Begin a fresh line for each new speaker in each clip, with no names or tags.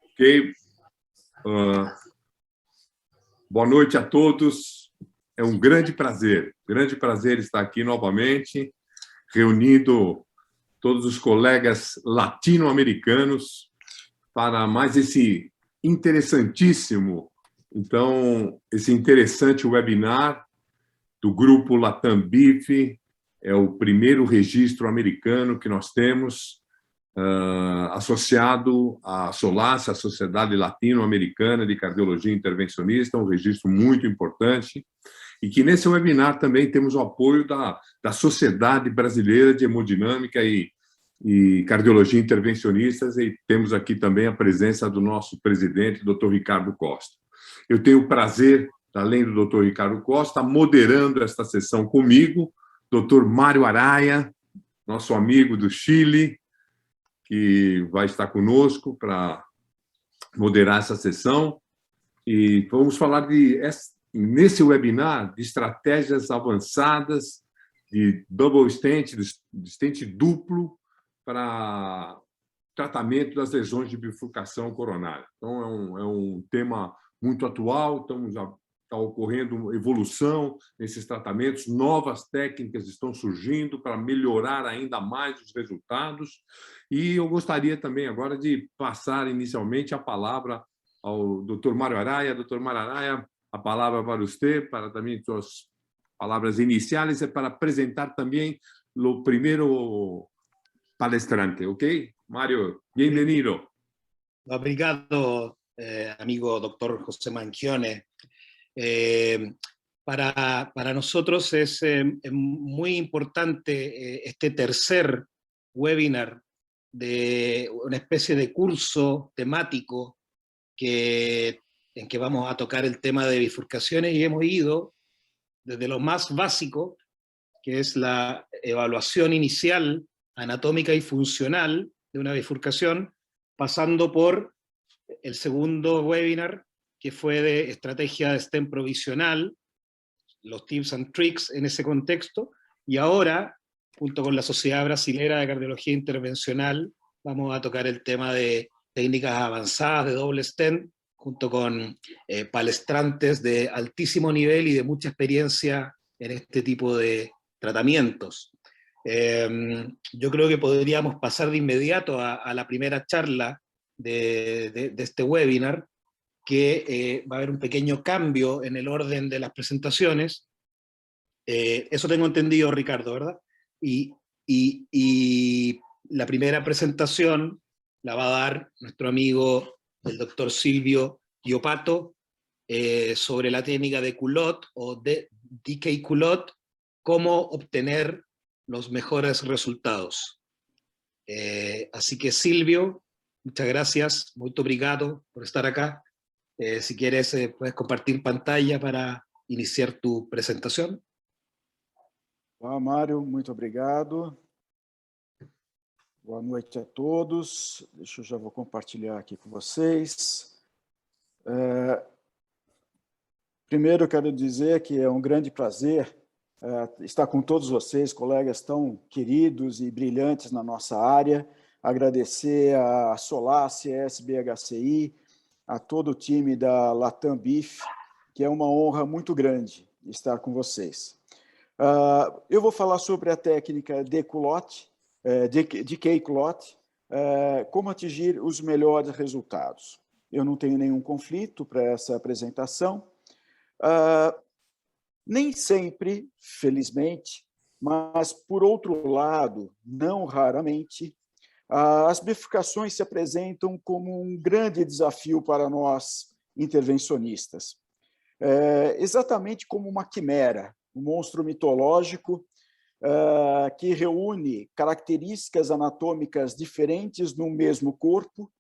Ok. Boa noite a todos. É um grande prazer estar aqui novamente, reunindo todos os colegas latino-americanos para mais esse interessantíssimo, esse interessante webinar do grupo Latam BIF. É o primeiro registro americano que nós temos, associado à SOLAS, a Sociedade Latino-Americana de Cardiologia Intervencionista, um registro muito importante, e que nesse webinar também temos o apoio da Sociedade Brasileira de Hemodinâmica e Cardiologia Intervencionistas, e temos aqui também a presença do nosso presidente, Dr. Ricardo Costa. Eu tenho o prazer, além do Dr. Ricardo Costa, moderando esta sessão comigo, Dr. Mário Araya, nosso amigo do Chile, que vai estar conosco para moderar essa sessão. E vamos falar nesse webinar de estratégias avançadas de double stent, de stent duplo para tratamento das lesões de bifurcação coronária. Então, é um tema muito atual, está ocorrendo evolução nesses tratamentos, novas técnicas estão surgindo para melhorar ainda mais os resultados. E eu gostaria também agora de passar inicialmente a palavra ao Dr. Mário Araya. Dr. Mário Araya, a palavra para você, para também suas palavras iniciais e para apresentar também o primeiro palestrante, ¿ok? Mário, bienvenido.
Obrigado, amigo doctor José Manchione. Para nosotros es muy importante este tercer webinar de una especie de curso temático en que vamos a tocar el tema de bifurcaciones, y hemos ido desde lo más básico, que es la evaluación inicial anatómica y funcional de una bifurcación, pasando por el segundo webinar, que fue de estrategia de stent provisional, los tips and tricks en ese contexto, y ahora, junto con la Sociedad Brasilera de Cardiología Intervencional, vamos a tocar el tema de técnicas avanzadas de doble stent, junto con palestrantes de altísimo nivel y de mucha experiencia en este tipo de tratamientos. Yo creo que podríamos pasar de inmediato a la primera charla de este webinar, que va a haber un pequeño cambio en el orden de las presentaciones. Eso tengo entendido, Ricardo, ¿verdad? Y la primera presentación la va a dar nuestro amigo, el doctor Silvio Iopato, sobre la técnica de Culotte o de DK Culotte, cómo obtener los mejores resultados. Así que, Silvio, muchas gracias, muito obrigado por estar acá. Si quieres, puedes compartir pantalla para iniciar tu presentación.
Olá, Mário, muito obrigado. Boa noite a todos. Já vou compartilhar aqui com vocês. Primeiro, eu quero dizer que é um grande prazer estar com todos vocês, colegas tão queridos e brilhantes na nossa área. Agradecer a SOLAS, SBHCI, a todo o time da Latam BIF, que é uma honra muito grande estar com vocês. Eu vou falar sobre a técnica de Culotte, de K-Culotte, como atingir os melhores resultados. Eu não tenho nenhum conflito para essa apresentação. Nem sempre, felizmente, mas, por outro lado, não raramente, as bifurcações se apresentam como um grande desafio para nós intervencionistas. Exatamente como uma quimera, um monstro mitológico que reúne características anatômicas diferentes no mesmo corpo,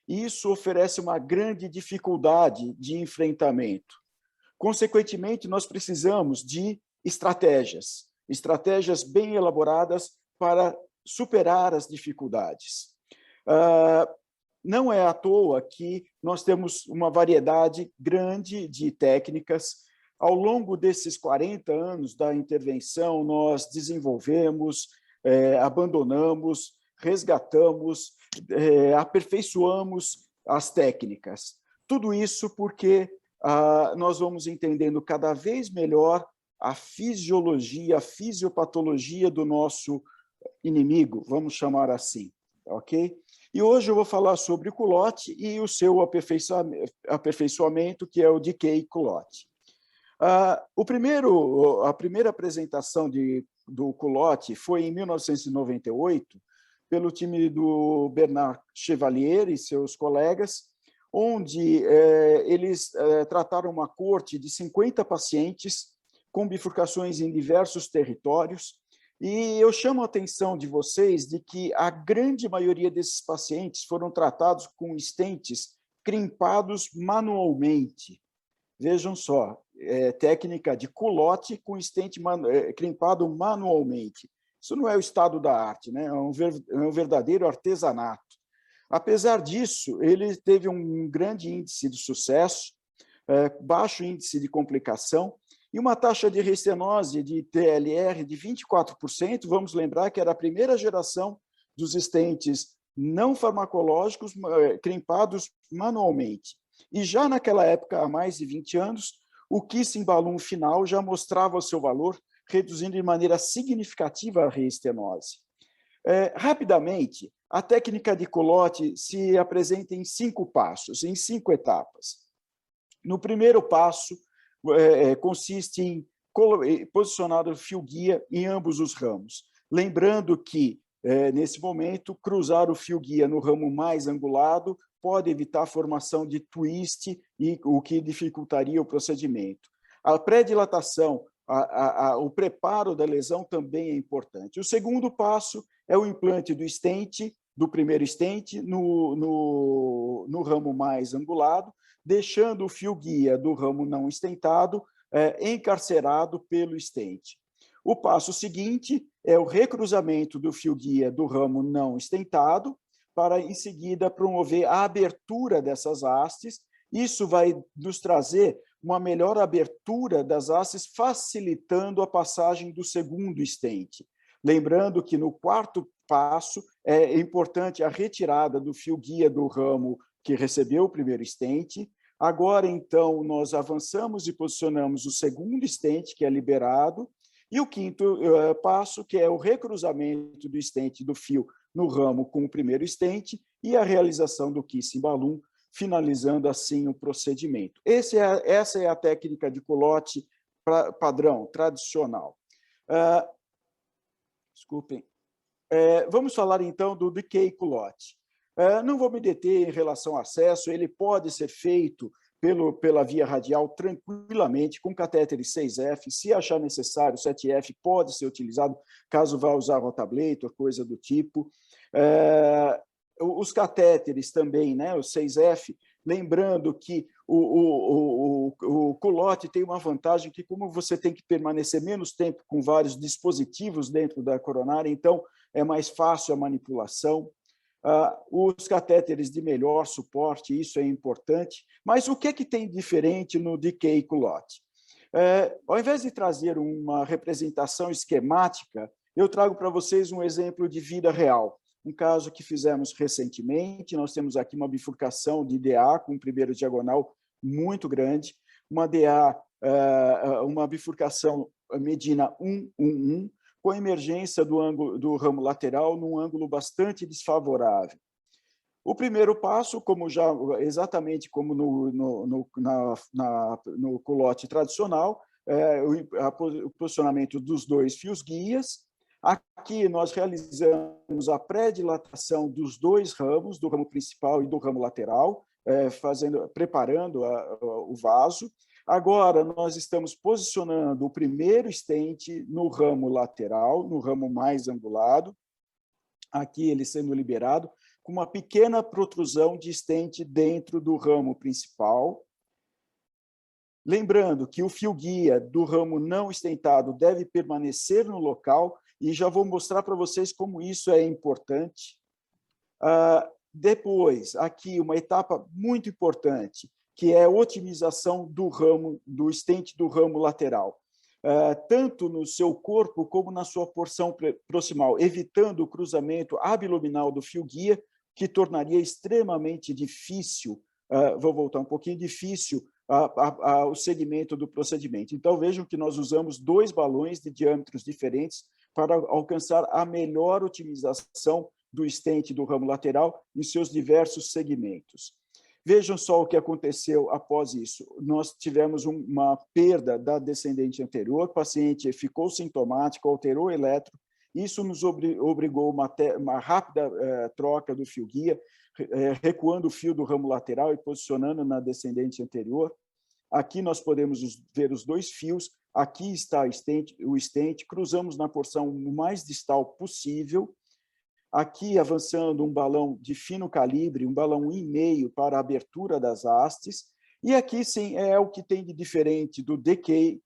e isso oferece uma grande dificuldade de enfrentamento. Consequentemente, nós precisamos de estratégias bem elaboradas para superar as dificuldades. Não é à toa que nós temos uma variedade grande de técnicas. Ao longo desses 40 anos da intervenção, nós desenvolvemos, abandonamos, resgatamos, aperfeiçoamos as técnicas. Tudo isso porque nós vamos entendendo cada vez melhor a fisiologia, a fisiopatologia do nosso inimigo, vamos chamar assim, ok? E hoje eu vou falar sobre o culote e o seu aperfeiçoamento, que é o decay culote. A primeira apresentação do culote foi em 1998, pelo time do Bernard Chevalier e seus colegas, onde eles trataram uma coorte de 50 pacientes com bifurcações em diversos territórios, e eu chamo a atenção de vocês de que a grande maioria desses pacientes foram tratados com stents crimpados manualmente. Vejam só, técnica de culote com stent crimpado manualmente. Isso não é o estado da arte, né? É um verdadeiro artesanato. Apesar disso, ele teve um grande índice de sucesso, baixo índice de complicação e uma taxa de restenose de TLR de 24%. Vamos lembrar que era a primeira geração dos stents não farmacológicos crimpados manualmente. E já naquela época, há mais de 20 anos, o kissing balloon final já mostrava o seu valor, reduzindo de maneira significativa a reestenose. Rapidamente, a técnica de culote se apresenta em 5 passos, em 5 etapas. No primeiro passo, consiste em posicionar o fio guia em ambos os ramos. Lembrando que, nesse momento, cruzar o fio guia no ramo mais angulado pode evitar a formação de twist, e o que dificultaria o procedimento. A pré-dilatação, o preparo da lesão também é importante. O segundo passo é o implante do stent, do primeiro stent, no ramo mais angulado, deixando o fio guia do ramo não estentado encarcerado pelo stent. O passo seguinte é o recruzamento do fio guia do ramo não estentado, para, em seguida, promover a abertura dessas hastes. Isso vai nos trazer uma melhor abertura das hastes, facilitando a passagem do segundo stent. Lembrando que no quarto passo é importante a retirada do fio guia do ramo que recebeu o primeiro stent. Agora, então, nós avançamos e posicionamos o segundo stent, que é liberado, e o quinto passo, que é o recruzamento do stent do fio no ramo com o primeiro stent e a realização do kissing balloon, finalizando assim o procedimento. Essa é a técnica de culote padrão, tradicional. Desculpem. Vamos falar então do decay culote. Não vou me deter em relação ao acesso, ele pode ser feito pela via radial tranquilamente, com catéteres 6F, se achar necessário, 7F pode ser utilizado, caso vá usar rotablator, coisa do tipo. Os catéteres também, né, o 6F, lembrando que o culote tem uma vantagem que, como você tem que permanecer menos tempo com vários dispositivos dentro da coronária, então é mais fácil a manipulação. Os catéteres de melhor suporte, isso é importante. Mas o que tem diferente no decay culote? Ao invés de trazer uma representação esquemática, eu trago para vocês um exemplo de vida real. Um caso que fizemos recentemente, nós temos aqui uma bifurcação de DA com um primeiro diagonal muito grande, uma DA, uma bifurcação Medina 1-1-1, com emergência do ramo lateral num ângulo bastante desfavorável. O primeiro passo, exatamente como no culote tradicional, o posicionamento dos 2 fios guias. Aqui nós realizamos a pré-dilatação dos 2 ramos, do ramo principal e do ramo lateral, preparando o vaso. Agora, nós estamos posicionando o primeiro stent no ramo lateral, no ramo mais angulado, aqui ele sendo liberado, com uma pequena protrusão de stent dentro do ramo principal. Lembrando que o fio guia do ramo não estentado deve permanecer no local, e já vou mostrar para vocês como isso é importante. Depois, aqui, uma etapa muito importante, que é a otimização do stent do ramo lateral, tanto no seu corpo como na sua porção proximal, evitando o cruzamento abiluminal do fio guia que tornaria extremamente difícil, vou voltar um pouquinho, difícil o segmento do procedimento. Então, vejam que nós usamos 2 balões de diâmetros diferentes para alcançar a melhor otimização do stent do ramo lateral em seus diversos segmentos. Vejam só o que aconteceu após isso. Nós tivemos uma perda da descendente anterior, o paciente ficou sintomático, alterou o eletro, isso nos obrigou a uma rápida troca do fio-guia, recuando o fio do ramo lateral e posicionando na descendente anterior. Aqui nós podemos ver os 2 fios, aqui está o stent, cruzamos na porção o mais distal possível, aqui avançando um balão de fino calibre, um balão 1,5 para a abertura das hastes, e aqui sim é o que tem de diferente do DK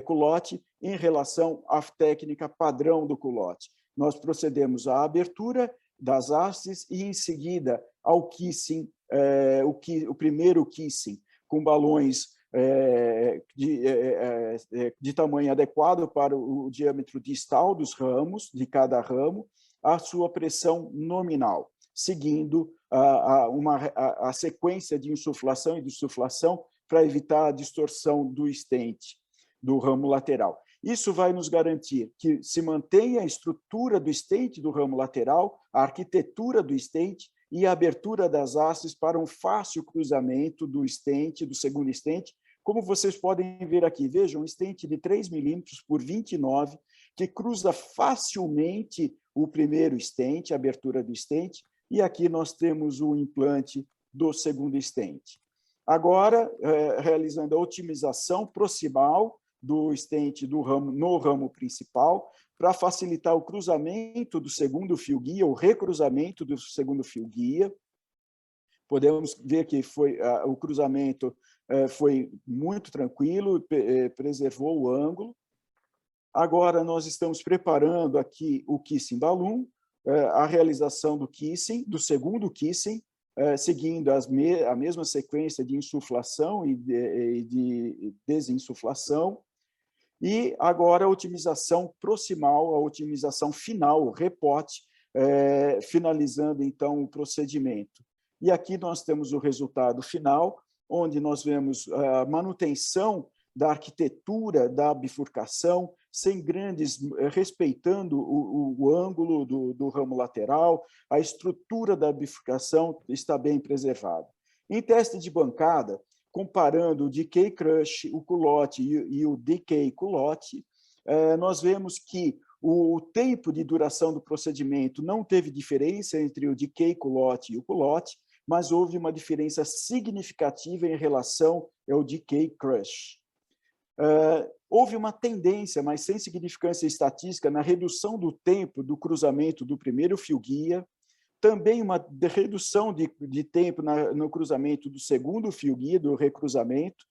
culotte em relação à técnica padrão do culotte. Nós procedemos à abertura das hastes e, em seguida, ao kissing, o primeiro kissing, com balões de tamanho adequado para o diâmetro distal dos ramos, de cada ramo, a sua pressão nominal, seguindo a sequência de insuflação e dessuflação para evitar a distorção do stent, do ramo lateral. Isso vai nos garantir que se mantenha a estrutura do stent do ramo lateral, a arquitetura do stent e a abertura das hastes para um fácil cruzamento do stent, do segundo stent, como vocês podem ver aqui. Vejam, um stent de 3 milímetros por 29, que cruza facilmente o primeiro stent, a abertura do stent, e aqui nós temos o implante do segundo stent. Agora, realizando a otimização proximal do stent no ramo principal, para facilitar o cruzamento do segundo fio-guia, o recruzamento do segundo fio-guia. Podemos ver que o cruzamento foi muito tranquilo, preservou o ângulo. Agora, nós estamos preparando aqui o kissing balloon, a realização do kissing, do segundo kissing, seguindo a mesma sequência de insuflação e de desinsuflação. E agora a otimização proximal, a otimização final, o repote, finalizando, então, o procedimento. E aqui nós temos o resultado final, onde nós vemos a manutenção da arquitetura da bifurcação, respeitando o ângulo do ramo lateral, a estrutura da bifurcação está bem preservada. Em teste de bancada, comparando o DK Crush, o culotte e o DK culotte, nós vemos que o tempo de duração do procedimento não teve diferença entre o DK culotte e o culotte, mas houve uma diferença significativa em relação ao DK Crush. Houve uma tendência, mas sem significância estatística, na redução do tempo do cruzamento do primeiro fio-guia, também uma redução de tempo no cruzamento do segundo fio-guia, do recruzamento,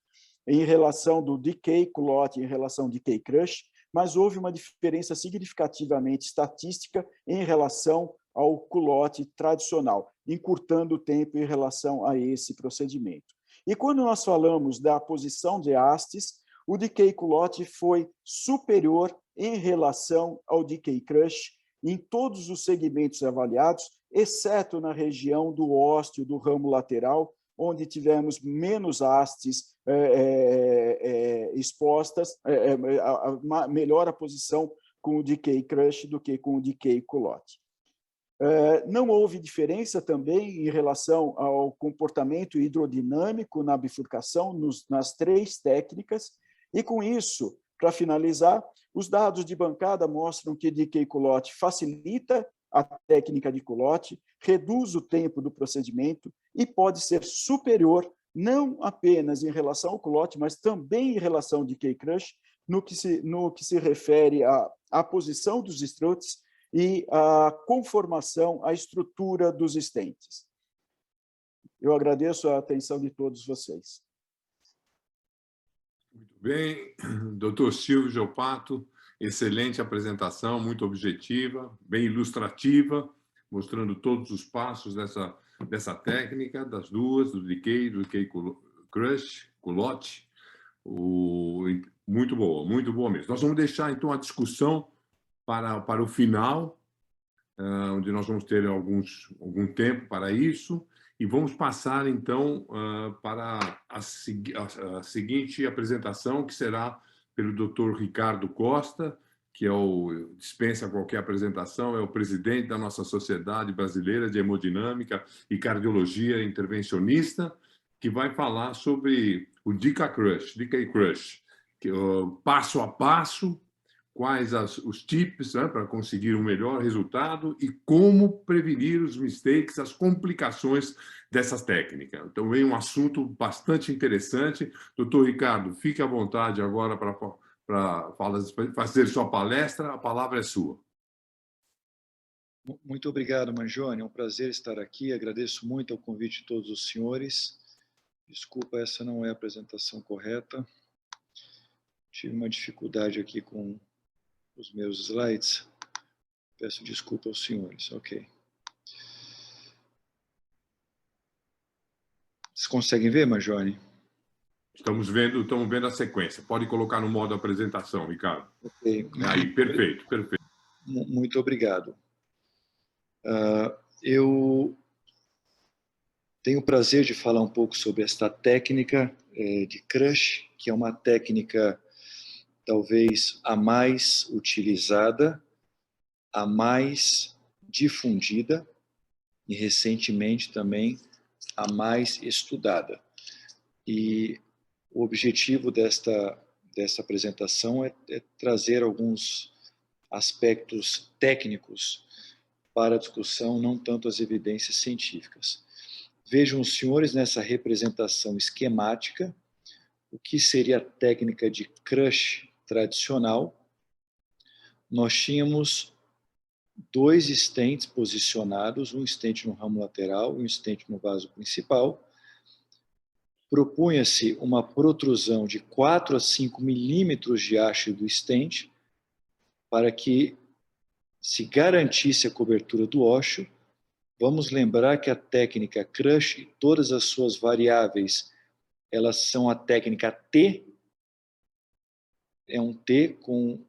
em relação do DK culotte em relação ao DK Crush, mas houve uma diferença significativamente estatística em relação ao culotte tradicional, encurtando o tempo em relação a esse procedimento. E quando nós falamos da posição de hastes, o DK culotte foi superior em relação ao DK Crush em todos os segmentos avaliados, exceto na região do ósteo do ramo lateral, onde tivemos menos hastes expostas, melhor a posição com o DK Crush do que com o DK culotte. Não houve diferença também em relação ao comportamento hidrodinâmico na bifurcação nas 3 técnicas, e com isso, para finalizar, os dados de bancada mostram que DK culotte facilita a técnica de culotte, reduz o tempo do procedimento e pode ser superior não apenas em relação ao culotte, mas também em relação ao DK Crush, no que se refere à posição dos struts e à conformação, à estrutura dos stents. Eu agradeço a atenção de todos vocês.
Muito bem, doutor Silvio Geopato, excelente apresentação, muito objetiva, bem ilustrativa, mostrando todos os passos dessa técnica, das duas, do DK Crush, culotte. Muito boa mesmo. Nós vamos deixar, então, a discussão para o final, onde nós vamos ter algum tempo para isso, e vamos passar, então, para a seguinte apresentação, que será pelo Dr. Ricardo Costa, que dispensa qualquer apresentação, é o presidente da nossa Sociedade Brasileira de Hemodinâmica e Cardiologia Intervencionista, que vai falar sobre o DICA Crush, que, passo a passo, quais os tips, né, para conseguir um melhor resultado e como prevenir os mistakes, as complicações dessas técnicas. Então, vem um assunto bastante interessante. Doutor Ricardo, fique à vontade agora para fazer sua palestra. A palavra é sua.
Muito obrigado, Mangione. É um prazer estar aqui. Agradeço muito o convite de todos os senhores. Desculpa, essa não é a apresentação correta. Tive uma dificuldade aqui com os meus slides. Peço desculpa aos senhores. Ok. Vocês conseguem ver, Mangione?
Estamos vendo a sequência. Pode colocar no modo apresentação, Ricardo.
Ok.
Aí, perfeito, perfeito.
Muito obrigado. Eu tenho o prazer de falar um pouco sobre esta técnica de crush, que é uma técnica talvez a mais utilizada, a mais difundida e recentemente também a mais estudada. E o objetivo dessa apresentação é trazer alguns aspectos técnicos para a discussão, não tanto as evidências científicas. Vejam os senhores nessa representação esquemática o que seria a técnica de crush tradicional. Nós tínhamos 2 stents posicionados, um stent no ramo lateral e um stent no vaso principal. Propunha-se uma protrusão de 4 a 5 milímetros de haste do stent para que se garantisse a cobertura do ósseo. Vamos lembrar que a técnica crush, todas as suas variáveis, elas são a técnica T, é um T com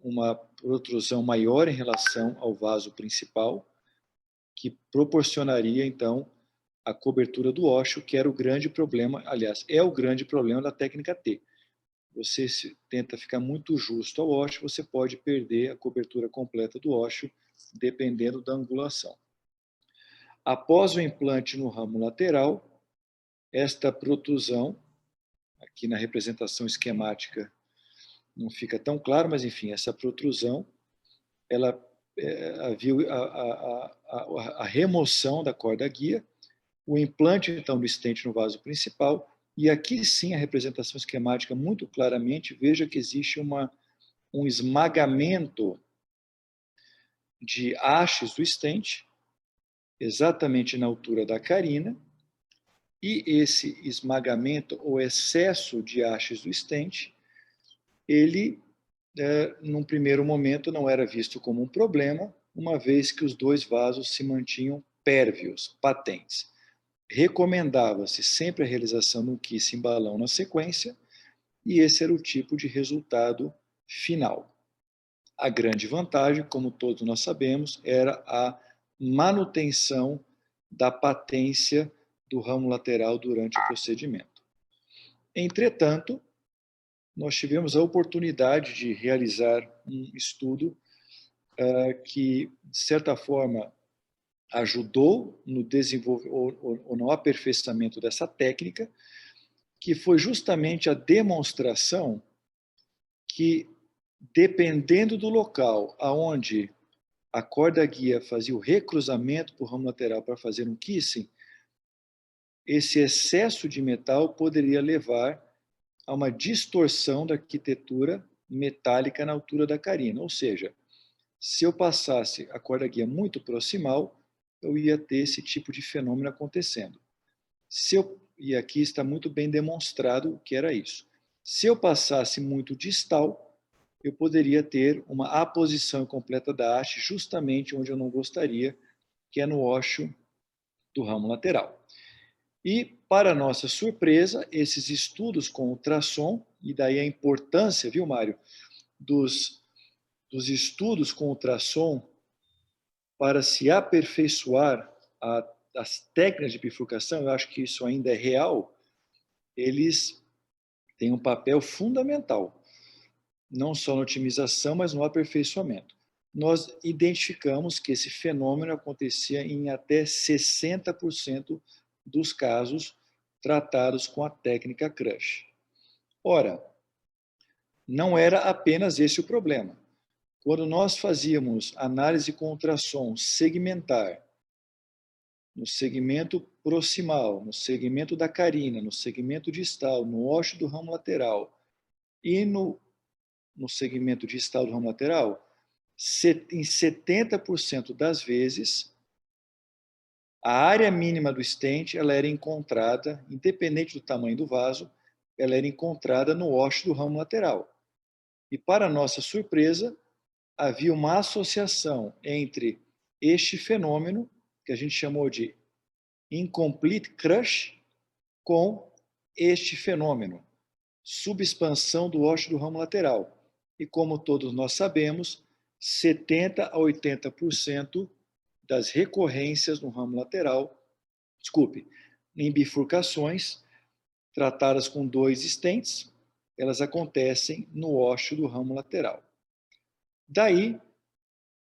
uma protrusão maior em relação ao vaso principal, que proporcionaria, então, a cobertura do ósseo, que era o grande problema, aliás, é o grande problema da técnica T. Você tenta ficar muito justo ao ósseo, você pode perder a cobertura completa do ósseo, dependendo da angulação. Após o implante no ramo lateral, esta protrusão, aqui na representação esquemática não fica tão claro, mas enfim, essa protrusão, ela havia a remoção da corda guia, o implante então do stent no vaso principal, e aqui sim a representação esquemática muito claramente, veja que existe um esmagamento de hastes do stent, exatamente na altura da carina, e esse esmagamento ou excesso de hastes do stent, ele, num primeiro momento, não era visto como um problema, uma vez que os 2 vasos se mantinham pérvios, patentes. Recomendava-se sempre a realização de um kiss em balão na sequência, e esse era o tipo de resultado final. A grande vantagem, como todos nós sabemos, era a manutenção da patência do ramo lateral durante o procedimento. Entretanto, nós tivemos a oportunidade de realizar um estudo que, de certa forma, ajudou no desenvolvimento ou no aperfeiçoamento dessa técnica, que foi justamente a demonstração que, dependendo do local aonde a corda guia fazia o recruzamento para o ramo lateral para fazer um kissing, esse excesso de metal poderia levar a uma distorção da arquitetura metálica na altura da carina. Ou seja, se eu passasse a corda guia muito proximal, eu ia ter esse tipo de fenômeno acontecendo. E aqui está muito bem demonstrado o que era isso. Se eu passasse muito distal, eu poderia ter uma aposição completa da haste justamente onde eu não gostaria, que é no ósseo do ramo lateral. E, para nossa surpresa, esses estudos com ultrassom, e daí a importância, viu, Mário, dos estudos com ultrassom para se aperfeiçoar as técnicas de bifurcação, eu acho que isso ainda é real, eles têm um papel fundamental, não só na otimização, mas no aperfeiçoamento. Nós identificamos que esse fenômeno acontecia em até 60% dos casos tratados com a técnica Crush. Ora, não era apenas esse o problema. Quando nós fazíamos análise com ultrassom segmentar, no segmento proximal, no segmento da carina, no segmento distal, no ósseo do ramo lateral e no segmento distal do ramo lateral, em 70% das vezes, a área mínima do stent ela era encontrada, independente do tamanho do vaso, ela era encontrada no ósseo do ramo lateral. E, para nossa surpresa, havia uma associação entre este fenômeno, que a gente chamou de incomplete crush, com este fenômeno, subexpansão do ósseo do ramo lateral. E, como todos nós sabemos, 70% a 80% das recorrências no ramo lateral, em bifurcações tratadas com 2 stents, elas acontecem no ósseo do ramo lateral. Daí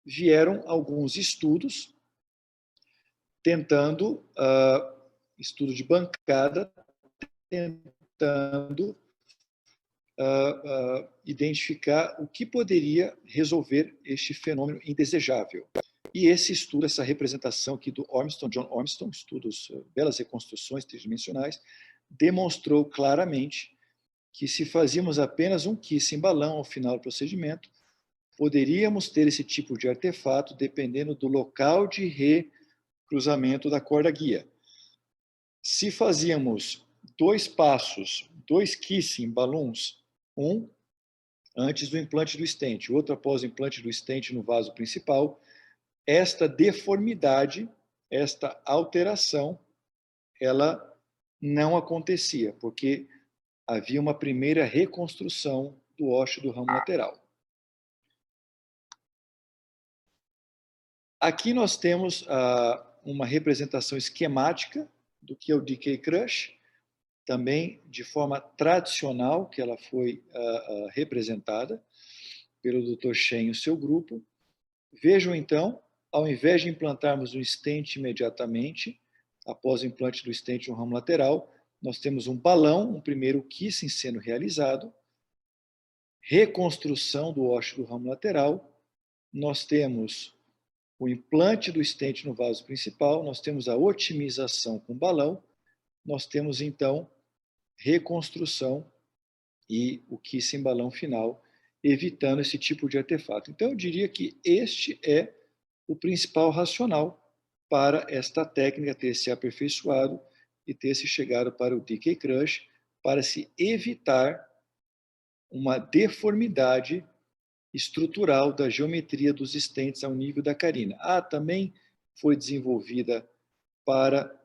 vieram alguns estudos tentando, estudo de bancada, tentando identificar o que poderia resolver este fenômeno indesejável. E esse estudo, essa representação aqui do John Ormiston, estudos, belas reconstruções tridimensionais, demonstrou claramente que, se fazíamos apenas um kissing balão ao final do procedimento, poderíamos ter esse tipo de artefato dependendo do local de recruzamento da corda guia. Se fazíamos 2 passos, 2 kissing balloons, um antes do implante do stent, outro após o implante do stent no vaso principal, esta deformidade, esta alteração, ela não acontecia, porque havia uma primeira reconstrução do ósseo do ramo lateral. Aqui nós temos uma representação esquemática do que é o DK Crush, também de forma tradicional, que ela foi representada pelo Dr. Shen e o seu grupo. Vejam, então, ao invés de implantarmos um stent imediatamente, após o implante do stent no ramo lateral, nós temos um balão, um primeiro kissing sendo realizado, reconstrução do ósseo do ramo lateral, nós temos o implante do stent no vaso principal, nós temos a otimização com balão, nós temos, então, reconstrução e o kissing balão final, evitando esse tipo de artefato. Então, eu diria que este é o principal racional para esta técnica ter se aperfeiçoado e ter se chegado para o DK Crush, para se evitar uma deformidade estrutural da geometria dos stents ao nível da carina. Também foi desenvolvida para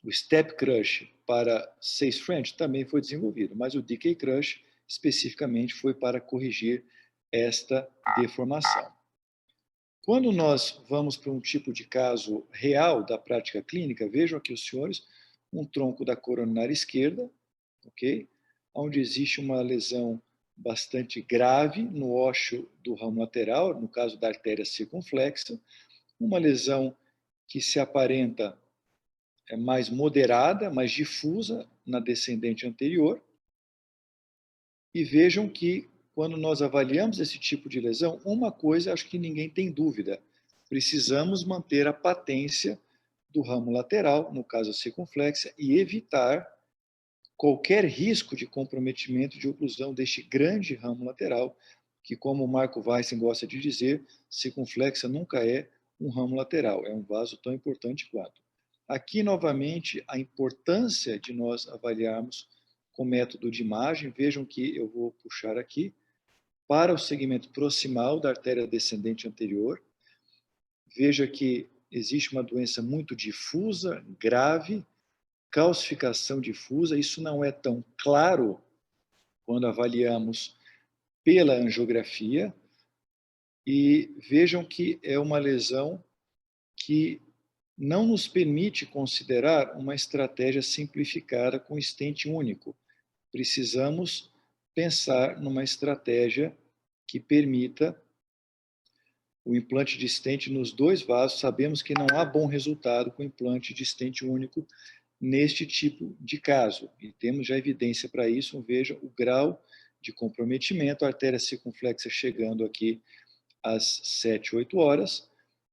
o Step Crush, para 6 French, também foi desenvolvido, mas o DK Crush especificamente foi para corrigir esta deformação. Quando nós vamos para um tipo de caso real da prática clínica, vejam aqui os senhores, um tronco da coronária esquerda, ok? Onde existe uma lesão bastante grave no ósseo do ramo lateral, no caso da artéria circunflexa, uma lesão que se aparenta mais moderada, mais difusa na descendente anterior. E vejam que, quando nós avaliamos esse tipo de lesão, uma coisa acho que ninguém tem dúvida: precisamos manter a patência do ramo lateral, no caso a circunflexa, e evitar qualquer risco de comprometimento de oclusão deste grande ramo lateral, que, como o Marco Weissen gosta de dizer, circunflexa nunca é um ramo lateral, é um vaso tão importante quanto. Aqui, novamente, a importância de nós avaliarmos com método de imagem. Vejam que eu vou puxar aqui para o segmento proximal da artéria descendente anterior. Veja que existe uma doença muito difusa, grave, calcificação difusa. Isso não é tão claro quando avaliamos pela angiografia. E vejam que é uma lesão que não nos permite considerar uma estratégia simplificada com stent único. Precisamos pensar numa estratégia que permita o implante de stent nos 2 vasos. Sabemos que não há bom resultado com implante de stent único neste tipo de caso, e temos já evidência para isso. Veja o grau de comprometimento, a artéria circunflexa chegando aqui às 7, 8 horas,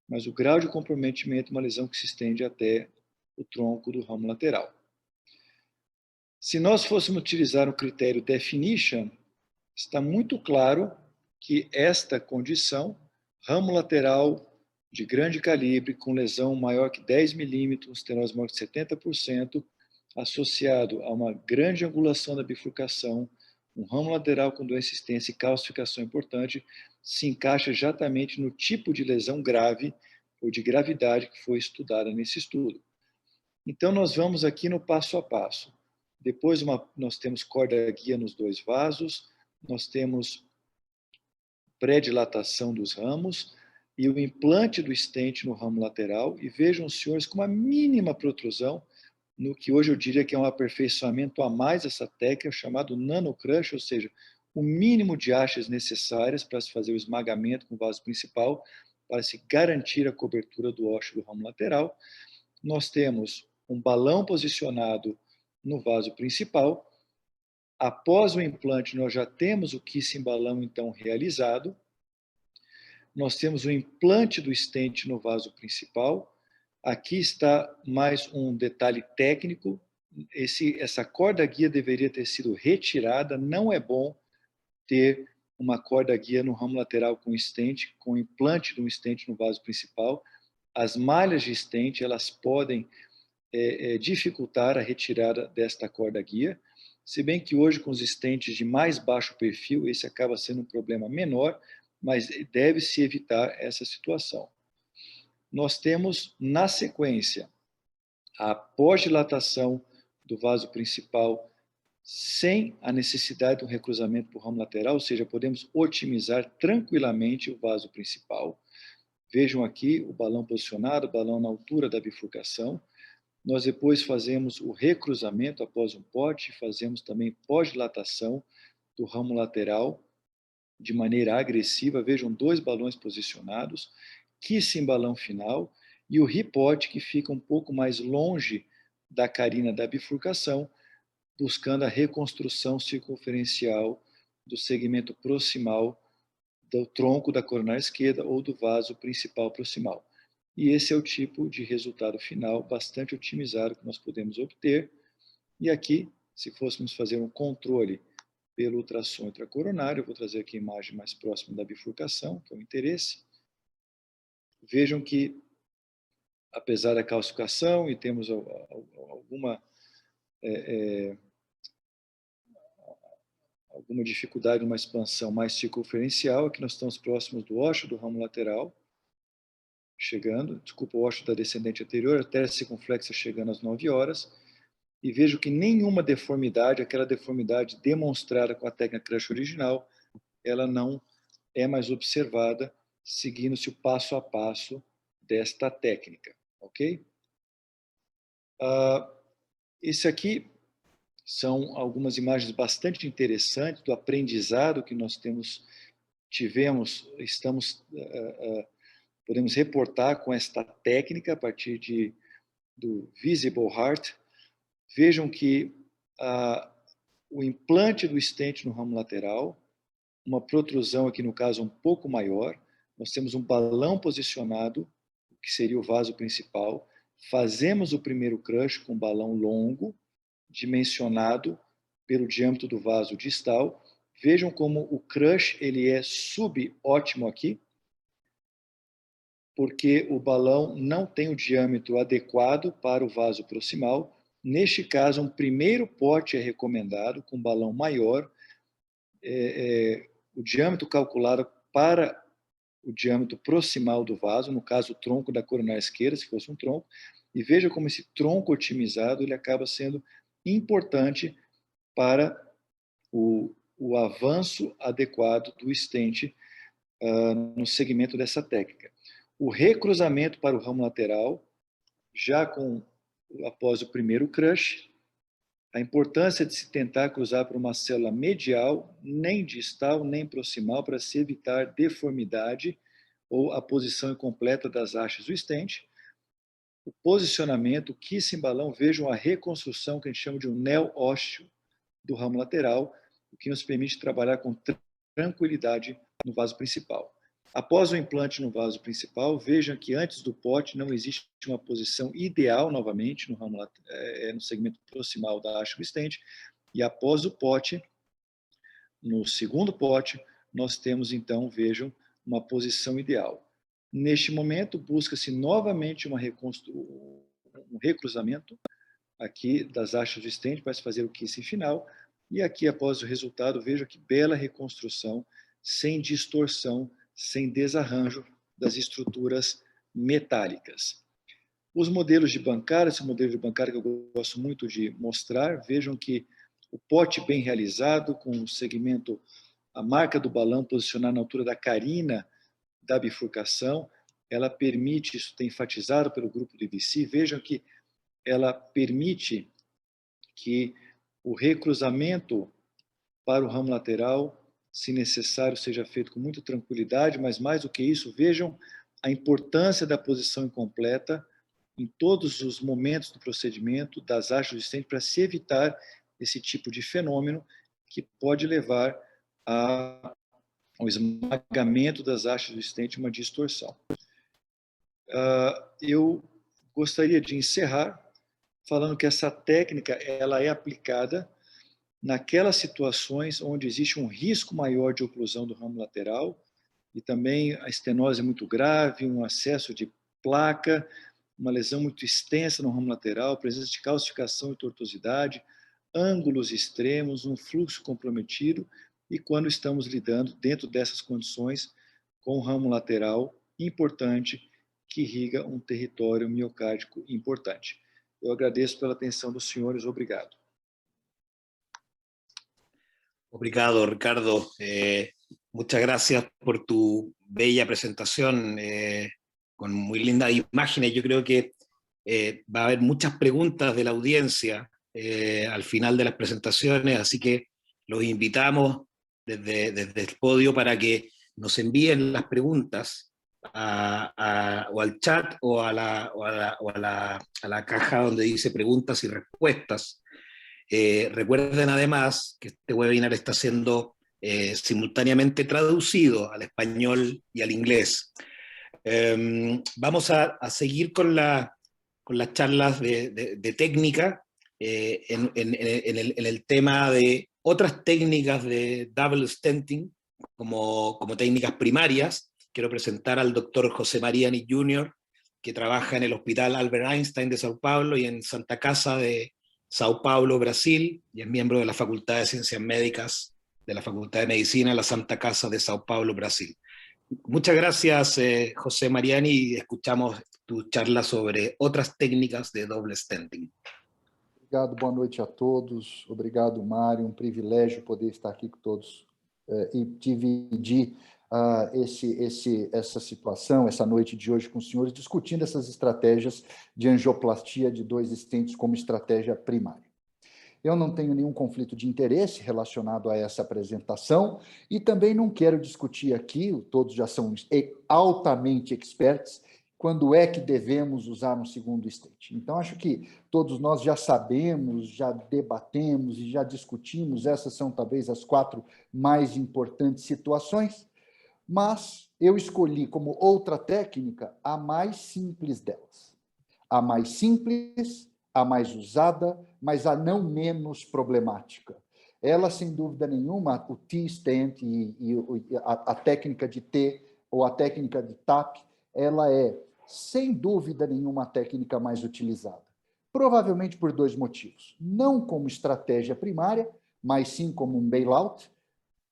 mas o grau de comprometimento é uma lesão que se estende até o tronco do ramo lateral. Se nós fôssemos utilizar o critério definition, está muito claro que esta condição, ramo lateral de grande calibre, com lesão maior que 10 milímetros, estenose maior que 70%, associado a uma grande angulação da bifurcação, um ramo lateral com doença extensa e calcificação importante, se encaixa exatamente no tipo de lesão grave ou de gravidade que foi estudada nesse estudo. Então, nós vamos aqui no passo a passo. Depois, nós temos corda guia nos 2 vasos, nós temos pré-dilatação dos ramos e o implante do stent no ramo lateral. E vejam os senhores com uma mínima protrusão, no que hoje eu diria que é um aperfeiçoamento a mais dessa técnica, chamado nanocrush, ou seja, o mínimo de hastes necessárias para se fazer o esmagamento com o vaso principal, para se garantir a cobertura do ósseo do ramo lateral. Nós temos um balão posicionado no vaso principal. Após o implante, nós já temos o kissing balão, então, realizado. Nós temos o implante do stent no vaso principal. Aqui está mais um detalhe técnico. Essa corda guia deveria ter sido retirada. Não é bom ter uma corda guia no ramo lateral com stent, com implante de um stent no vaso principal. As malhas de stent, elas podem dificultar a retirada desta corda guia, se bem que hoje com os stents de mais baixo perfil, esse acaba sendo um problema menor, mas deve-se evitar essa situação. Nós temos, na sequência, a pós-dilatação do vaso principal sem a necessidade de um recruzamento para o ramo lateral, ou seja, podemos otimizar tranquilamente o vaso principal. Vejam aqui o balão posicionado, o balão na altura da bifurcação. Nós depois fazemos o recruzamento após um pote, fazemos também pós-dilatação do ramo lateral de maneira agressiva. Vejam 2 balões posicionados, kissing balão final e o ripote que fica um pouco mais longe da carina da bifurcação, buscando a reconstrução circunferencial do segmento proximal do tronco da coronária esquerda ou do vaso principal proximal. E esse é o tipo de resultado final bastante otimizado que nós podemos obter. E aqui, se fôssemos fazer um controle pelo ultrassom intracoronário, eu vou trazer aqui a imagem mais próxima da bifurcação, que é o interesse. Vejam que, apesar da calcificação, e temos alguma dificuldade, uma expansão mais circunferencial, aqui nós estamos próximos do ósseo do ramo lateral, chegando, desculpa, o ósseo da descendente anterior, a artéria circunflexa chegando às 9 horas, e vejo que nenhuma deformidade, aquela deformidade demonstrada com a técnica crush original, ela não é mais observada, seguindo-se o passo a passo desta técnica, ok? Esse aqui são algumas imagens bastante interessantes do aprendizado que nós podemos reportar com esta técnica a partir do Visible Heart. Vejam que o implante do stent no ramo lateral, uma protrusão aqui no caso um pouco maior, nós temos um balão posicionado, que seria o vaso principal, fazemos o primeiro crush com um balão longo, dimensionado pelo diâmetro do vaso distal. Vejam como o crush ele é subótimo aqui, porque o balão não tem o diâmetro adequado para o vaso proximal. Neste caso, um primeiro pote é recomendado, com um balão maior, o diâmetro calculado para o diâmetro proximal do vaso, no caso o tronco da coronária esquerda, se fosse um tronco, e veja como esse tronco otimizado ele acaba sendo importante para o avanço adequado do stent no segmento dessa técnica. o recruzamento para o ramo lateral, já após o primeiro crush, a importância de se tentar cruzar por uma célula medial, nem distal, nem proximal, para se evitar deformidade ou a posição incompleta das hastes do stent. O posicionamento, o kissing balão, vejam a reconstrução que a gente chama de um neo ósseo do ramo lateral, o que nos permite trabalhar com tranquilidade no vaso principal. Após o implante no vaso principal, vejam que antes do POT não existe uma posição ideal novamente no segmento proximal da haste do stent, e após o POT, no segundo POT, nós temos então, vejam, uma posição ideal. Neste momento, busca-se novamente um recruzamento aqui das hastes do stent para se fazer o kissing final, e aqui, após o resultado, veja que bela reconstrução, sem distorção, sem desarranjo das estruturas metálicas. Os modelos de bancária, esse modelo de bancária que eu gosto muito de mostrar, vejam que o pote bem realizado, com o segmento, a marca do balão posicionada na altura da carina da bifurcação, ela permite, isso tem enfatizado pelo grupo do IBC, vejam que ela permite que o recruzamento para o ramo lateral, se necessário, seja feito com muita tranquilidade, mas mais do que isso, vejam a importância da posição incompleta em todos os momentos do procedimento, das hastes do stent, para se evitar esse tipo de fenômeno que pode levar ao esmagamento das hastes do stent, uma distorção. Eu gostaria de encerrar falando que essa técnica ela é aplicada naquelas situações onde existe um risco maior de oclusão do ramo lateral e também a estenose é muito grave, um acesso de placa, uma lesão muito extensa no ramo lateral, presença de calcificação e tortuosidade, ângulos extremos, um fluxo comprometido, e quando estamos lidando dentro dessas condições com o ramo lateral importante que irriga um território miocárdico importante. Eu agradeço pela atenção dos senhores, obrigado.
Obrigado, Ricardo. Muchas gracias por tu bella presentación, con muy lindas imágenes. Yo creo que va a haber muchas preguntas de la audiencia al final de las presentaciones, así que los invitamos desde el podio para que nos envíen las preguntas o al chat o a la caja donde dice preguntas y respuestas. Recuerden además que este webinar está siendo simultáneamente traducido al español y al inglés. Vamos a seguir con las charlas de técnica en el tema de otras técnicas de double stenting como técnicas primarias. Quiero presentar al doctor José Mariani Jr., que trabaja en el Hospital Albert Einstein de Sao Paulo y en Santa Casa de Sao Paulo, Brasil, y es miembro de la Facultad de Ciencias Médicas de la Facultad de Medicina de la Santa Casa de Sao Paulo, Brasil. Muchas gracias, José Mariani, y escuchamos tu charla sobre otras técnicas de double stenting.
Obrigado, boa noite a todos. Obrigado, Mário. Um privilégio poder estar aqui com todos e dividir essa situação, essa noite de hoje com os senhores, discutindo essas estratégias de angioplastia de dois stents como estratégia primária. Eu não tenho nenhum conflito de interesse relacionado a essa apresentação e também não quero discutir aqui, todos já são altamente experts, quando é que devemos usar um segundo stent. Então, acho que todos nós já sabemos, já debatemos e já discutimos, essas são talvez as 4 mais importantes situações, mas eu escolhi como outra técnica a mais simples delas. A mais simples, a mais usada, mas a não menos problemática. Ela, sem dúvida nenhuma, o T-stent e a técnica de T ou a técnica de TAP, ela é, sem dúvida nenhuma, a técnica mais utilizada. Provavelmente por 2 motivos. Não como estratégia primária, mas sim como um bailout.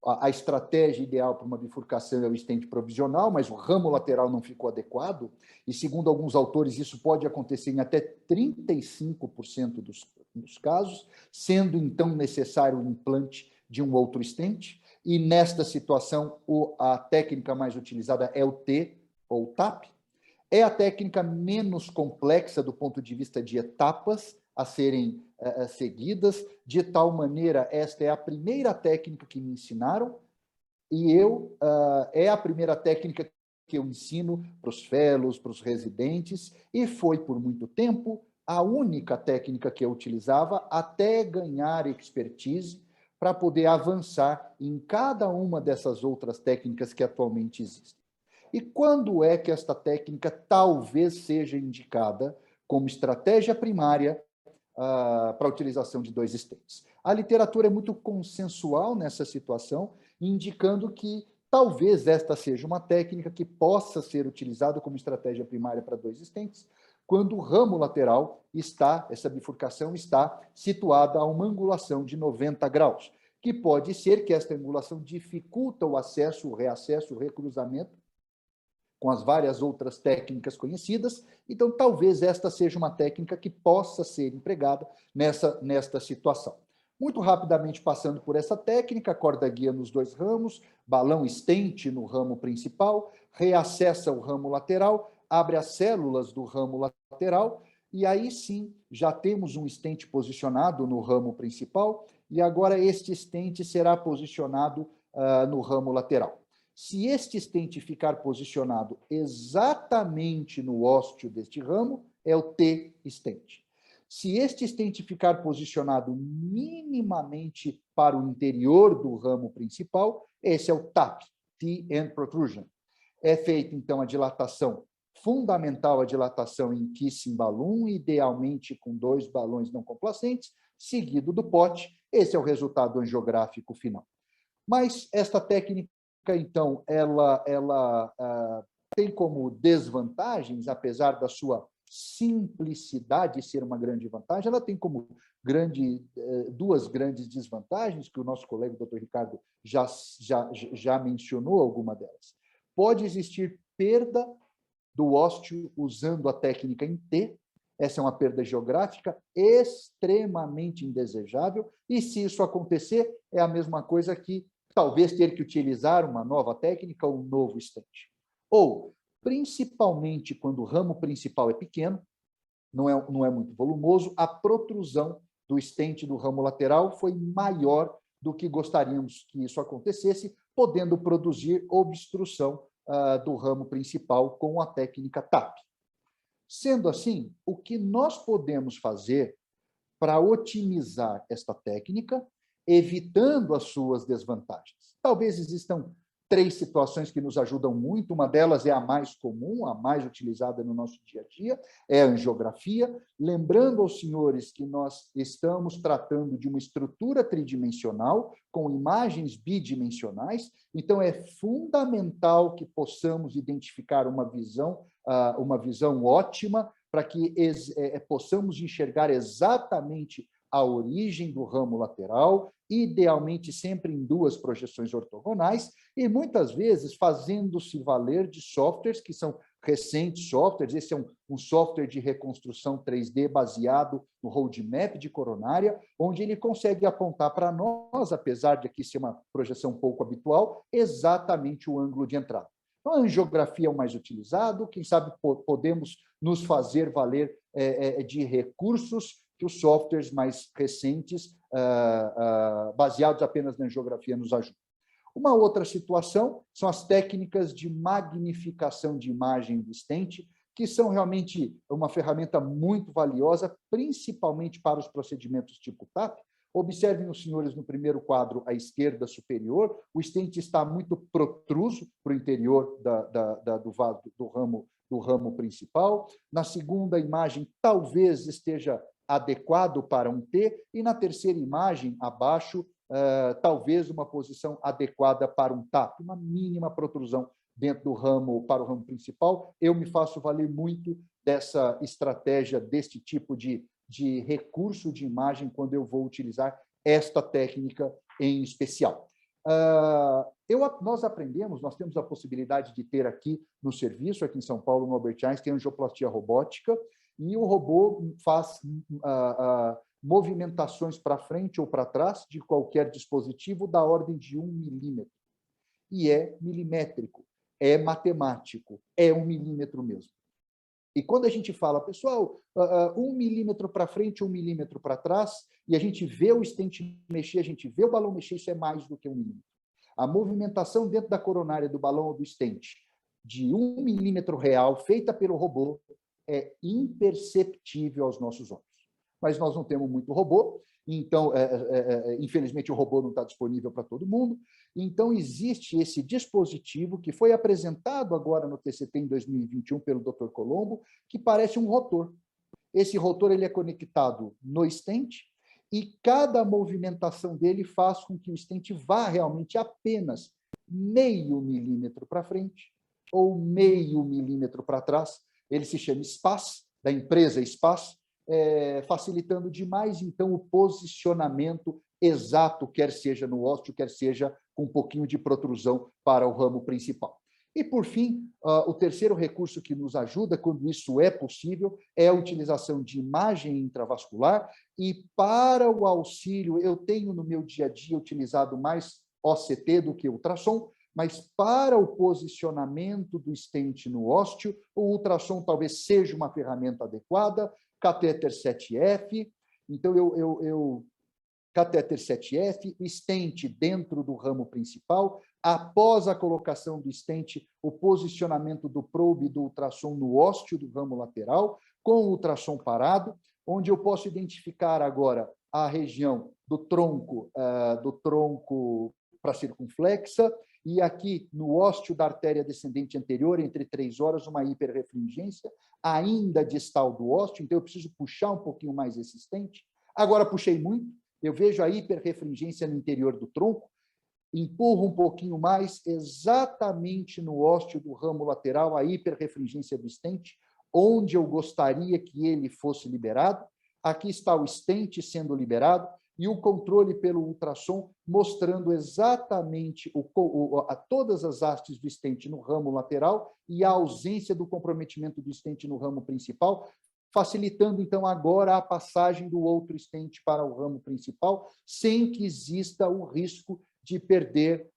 A estratégia ideal para uma bifurcação é o stent provisional, mas o ramo lateral não ficou adequado, e segundo alguns autores isso pode acontecer em até 35% dos casos, sendo então necessário o implante de um outro stent, e nesta situação a técnica mais utilizada é o T ou TAP, É a técnica menos complexa do ponto de vista de etapas a serem seguidas, de tal maneira, esta é a primeira técnica que me ensinaram, e é a primeira técnica que eu ensino para os fellows, para os residentes, e foi, por muito tempo, a única técnica que eu utilizava até ganhar expertise para poder avançar em cada uma dessas outras técnicas que atualmente existem. E quando é que esta técnica talvez seja indicada como estratégia primária para a utilização de 2 stents? A literatura é muito consensual nessa situação, indicando que talvez esta seja uma técnica que possa ser utilizada como estratégia primária para 2 stents, quando o ramo lateral está, essa bifurcação está situada a uma angulação de 90 graus, que pode ser que esta angulação dificulta o acesso, o reacesso, o recruzamento com as várias outras técnicas conhecidas, então talvez esta seja uma técnica que possa ser empregada nesta situação. Muito rapidamente passando por essa técnica, corda guia nos 2 ramos, balão stent no ramo principal, reacessa o ramo lateral, abre as células do ramo lateral, e aí sim já temos um stent posicionado no ramo principal, e agora este stent será posicionado no ramo lateral. Se este stent ficar posicionado exatamente no ósteo deste ramo, é o T-stent. Se este stent ficar posicionado minimamente para o interior do ramo principal, esse é o TAP, T-end protrusion. É feita, então, a dilatação fundamental, a dilatação em kissing balloon, idealmente com 2 balões não complacentes, seguido do pote. Esse é o resultado angiográfico final. Mas esta técnica, então, ela tem como desvantagens, apesar da sua simplicidade ser uma grande vantagem, ela tem como 2 grandes desvantagens, que o nosso colega, o Dr. Ricardo, já mencionou alguma delas. Pode existir perda do ósteo usando a técnica em T, essa é uma perda geográfica extremamente indesejável, e se isso acontecer, é a mesma coisa que talvez ter que utilizar uma nova técnica ou um novo stent. Ou, principalmente quando o ramo principal é pequeno, não é muito volumoso, a protrusão do stent do ramo lateral foi maior do que gostaríamos que isso acontecesse, podendo produzir obstrução do ramo principal com a técnica TAP. Sendo assim, o que nós podemos fazer para otimizar esta técnica, evitando as suas desvantagens? Talvez existam 3 situações que nos ajudam muito, uma delas é a mais comum, a mais utilizada no nosso dia a dia, é a angiografia. Lembrando aos senhores que nós estamos tratando de uma estrutura tridimensional com imagens bidimensionais, então é fundamental que possamos identificar uma visão ótima para que possamos enxergar exatamente a origem do ramo lateral, idealmente sempre em 2 projeções ortogonais, e muitas vezes fazendo-se valer de softwares que são recentes softwares. Esse é um software de reconstrução 3D baseado no roadmap de coronária, onde ele consegue apontar para nós, apesar de aqui ser uma projeção pouco habitual, exatamente o ângulo de entrada. Então, a angiografia é o mais utilizado, quem sabe podemos nos fazer valer de recursos que os softwares mais recentes, baseados apenas na angiografia, nos ajudam. Uma outra situação são as técnicas de magnificação de imagem do stent, que são realmente uma ferramenta muito valiosa, principalmente para os procedimentos tipo TAP. Observem os senhores no primeiro quadro à esquerda superior, o stent está muito protruso para o interior do ramo principal. Na segunda imagem, talvez esteja adequado para um T, e na terceira imagem, abaixo, talvez uma posição adequada para um TAP, uma mínima protrusão dentro do ramo, para o ramo principal. Eu me faço valer muito dessa estratégia, deste tipo de recurso de imagem, quando eu vou utilizar esta técnica em especial. Nós temos a possibilidade de ter aqui no serviço, aqui em São Paulo, no Albert Einstein, angioplastia robótica, e o robô faz movimentações para frente ou para trás de qualquer dispositivo da ordem de 1 milímetro. E é milimétrico, é matemático, é 1 milímetro mesmo. E quando a gente fala, pessoal, 1 milímetro para frente, 1 milímetro para trás, e a gente vê o stent mexer, a gente vê o balão mexer, isso é mais do que 1 milímetro. A movimentação dentro da coronária do balão ou do stent de 1 milímetro real, feita pelo robô, é imperceptível aos nossos olhos. Mas nós não temos muito robô, então, infelizmente, o robô não está disponível para todo mundo. Então, existe esse dispositivo que foi apresentado agora no TCT em 2021 pelo Dr. Colombo, que parece um rotor. Esse rotor ele é conectado no stent e cada movimentação dele faz com que o stent vá realmente apenas meio milímetro para frente ou meio milímetro para trás. Ele se chama SPAS, da empresa SPAS, facilitando demais, então, o posicionamento exato, quer seja no ósseo, quer seja com um pouquinho de protrusão para o ramo principal. E, por fim, o terceiro recurso que nos ajuda, quando isso é possível, é a utilização de imagem intravascular. E, para o auxílio, eu tenho no meu dia a dia utilizado mais OCT do que ultrassom, mas para o posicionamento do stent no ósseo, o ultrassom talvez seja uma ferramenta adequada, catéter 7F, então catéter 7F, stent dentro do ramo principal, após a colocação do stent, o posicionamento do probe do ultrassom no ósseo do ramo lateral, com o ultrassom parado, onde eu posso identificar agora a região do tronco para circunflexa, e aqui no ósseo da artéria descendente anterior, entre 3 horas, uma hiperrefringência, ainda distal do ósseo, então eu preciso puxar um pouquinho mais esse stent. Agora puxei muito, eu vejo a hiperrefringência no interior do tronco, empurro um pouquinho mais, exatamente no ósseo do ramo lateral, a hiperrefringência do stent, onde eu gostaria que ele fosse liberado. Aqui está o stent sendo liberado, e o controle pelo ultrassom mostrando exatamente todas as hastes do stent no ramo lateral e a ausência do comprometimento do stent no ramo principal, facilitando, então, agora a passagem do outro stent para o ramo principal, sem que exista o risco de perder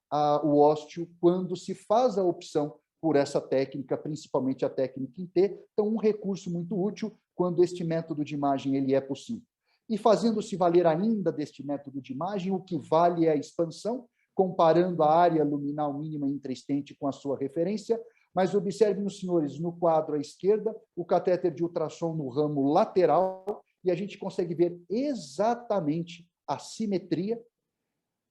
o ósseo quando se faz a opção por essa técnica, principalmente a técnica em T. Então, um recurso muito útil quando este método de imagem ele é possível. E fazendo-se valer ainda deste método de imagem, o que vale é a expansão, comparando a área luminal mínima intra-stent com a sua referência. Mas observem os senhores, no quadro à esquerda, o catéter de ultrassom no ramo lateral, e a gente consegue ver exatamente a simetria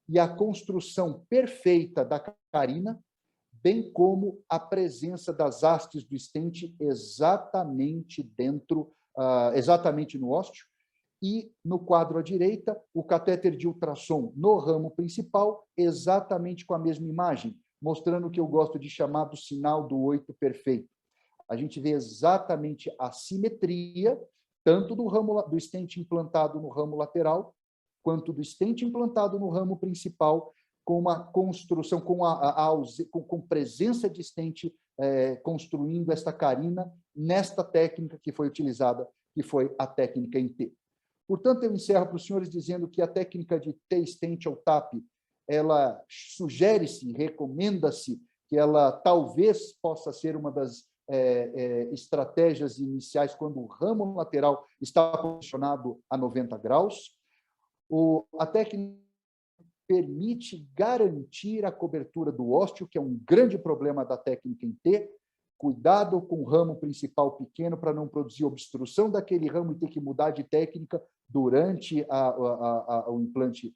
e a construção perfeita da carina, bem como a presença das hastes do stent exatamente exatamente no ósseo. E, no quadro à direita, o catéter de ultrassom no ramo principal, exatamente com a mesma imagem, mostrando o que eu gosto de chamar do sinal do 8 perfeito. A gente vê exatamente a simetria, tanto do stent implantado no ramo lateral, quanto do stent implantado no ramo principal, com uma construção, com presença de stent construindo esta carina nesta técnica que foi utilizada, que foi a técnica em T. Portanto, eu encerro para os senhores dizendo que a técnica de T-stent ou TAP, ela sugere-se, recomenda-se que ela talvez possa ser uma das estratégias iniciais quando o ramo lateral está posicionado a 90 graus. A técnica permite garantir a cobertura do ósseo, que é um grande problema da técnica em T. Cuidado com o ramo principal pequeno para não produzir obstrução daquele ramo e ter que mudar de técnica durante o implante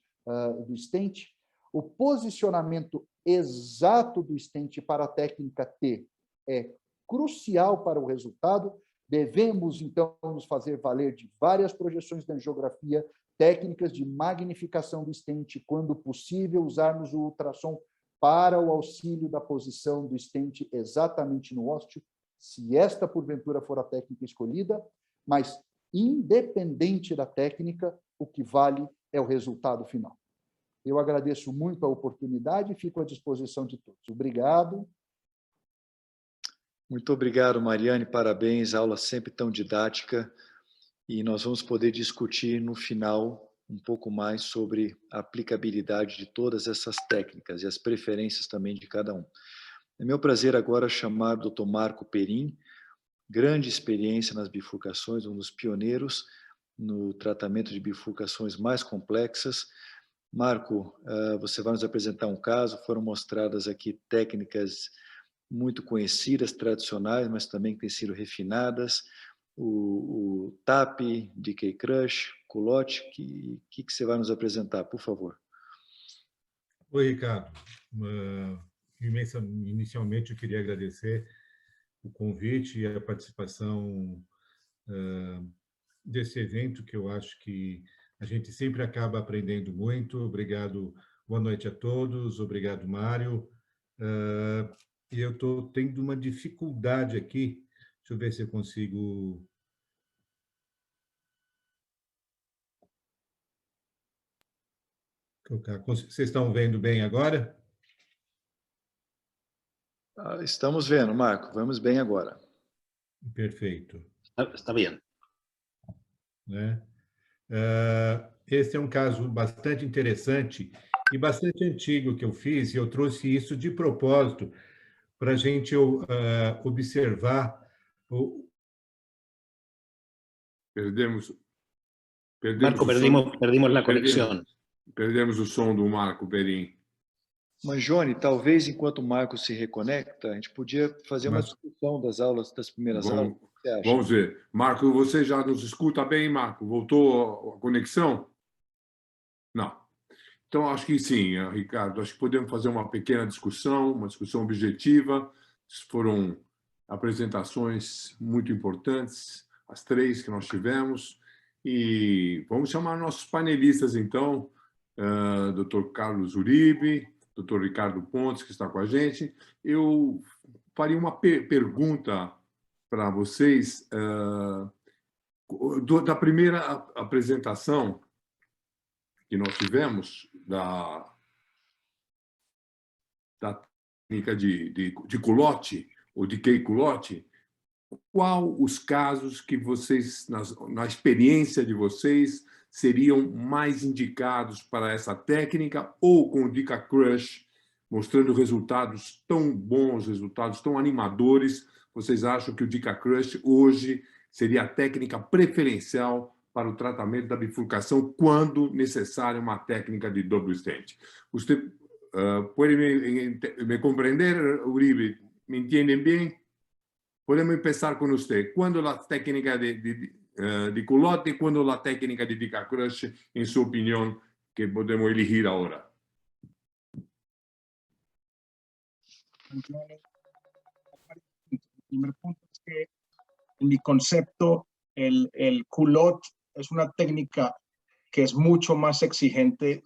do stent. O posicionamento exato do stent para a técnica T é crucial para o resultado. Devemos, então, nos fazer valer de várias projeções da angiografia, técnicas de magnificação do stent, quando possível, usarmos o ultrassom para o auxílio da posição do stent exatamente no ósseo, se esta, porventura, for a técnica escolhida, mas, independente da técnica, o que vale é o resultado final. Eu agradeço muito a oportunidade e fico à disposição de todos. Obrigado.
Muito obrigado, Mariane, parabéns, aula sempre tão didática, e nós vamos poder discutir no final um pouco mais sobre a aplicabilidade de todas essas técnicas e as preferências também de cada um. É meu prazer agora chamar o Dr. Marco Perin, grande experiência nas bifurcações, um dos pioneiros no tratamento de bifurcações mais complexas. Marco, você vai nos apresentar um caso, foram mostradas aqui técnicas muito conhecidas, tradicionais, mas também que têm sido refinadas, o TAP, DK Crush, Culotte, que você vai nos apresentar, por favor?
Oi, Ricardo. Inicialmente, eu queria agradecer o convite e a participação desse evento, que eu acho que a gente sempre acaba aprendendo muito. Obrigado, boa noite a todos. Obrigado, Mário. E eu estou tendo uma dificuldade aqui. Deixa eu ver se eu consigo... Vocês estão vendo bem agora?
Estamos vendo, Marco. Vamos bem agora.
Perfeito.
Está bem.
Né? Esse é um caso bastante interessante e bastante antigo que eu fiz, e eu trouxe isso de propósito para a gente observar o...
Marco, perdimos a conexão.
Perdemos o som do Marco Perin.
Mas, Johnny, talvez enquanto o Marco se reconecta, a gente podia fazer uma discussão das aulas, das primeiras aulas. O que você acha?
Vamos ver. Marco, você já nos escuta bem, Marco? Voltou a conexão? Não. Então, acho que sim, Ricardo. Acho que podemos fazer uma pequena discussão, uma discussão objetiva. Foram apresentações muito importantes, as 3 que nós tivemos. E vamos chamar nossos panelistas, então, Dr. Carlos Uribe, Dr. Ricardo Pontes, que está com a gente. Eu faria uma pergunta para vocês da primeira apresentação que nós tivemos da técnica de Culotte, ou de Kay Culotte. Qual os casos que vocês, na experiência de vocês, seriam mais indicados para essa técnica, ou com o DK Crush, mostrando resultados tão bons, resultados tão animadores? Vocês acham que o DK Crush hoje seria a técnica preferencial para o tratamento da bifurcação quando necessária uma técnica de double stent? Você pode me compreender, Uribe? Me entendem bem? Podemos começar com você. Quando a técnica de Culotte e quando a técnica de DK Crush, em sua opinião, que podemos elegir agora?
El primer punto es que, en mi concepto, el Culotte es una técnica que es mucho más exigente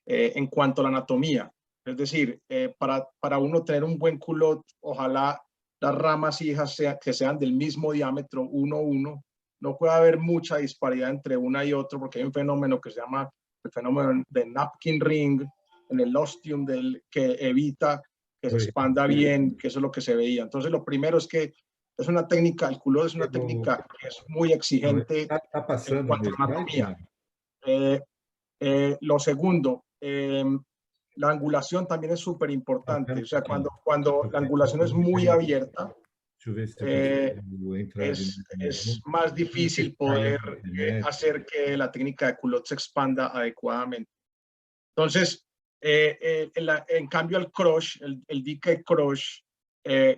en cuanto a la anatomía. Es decir, para uno tener un buen Culotte, ojalá las ramas hijas que sean del mismo diámetro, 1-1. No puede haber mucha disparidad entre una y otra, porque hay un fenómeno que se llama el fenómeno de napkin ring en el ostium, que evita que se expanda bien, que eso es lo que se veía. Entonces, lo primero es que es una técnica, el Culotte es una técnica que es muy exigente en cuanto a anatomía. Lo segundo, la angulación también es súper importante. O sea, cuando la angulación es muy abierta, es más difícil poder hacer que la técnica de Culotte se expanda adecuadamente. Entonces, en cambio, el Crush, el DK Crush,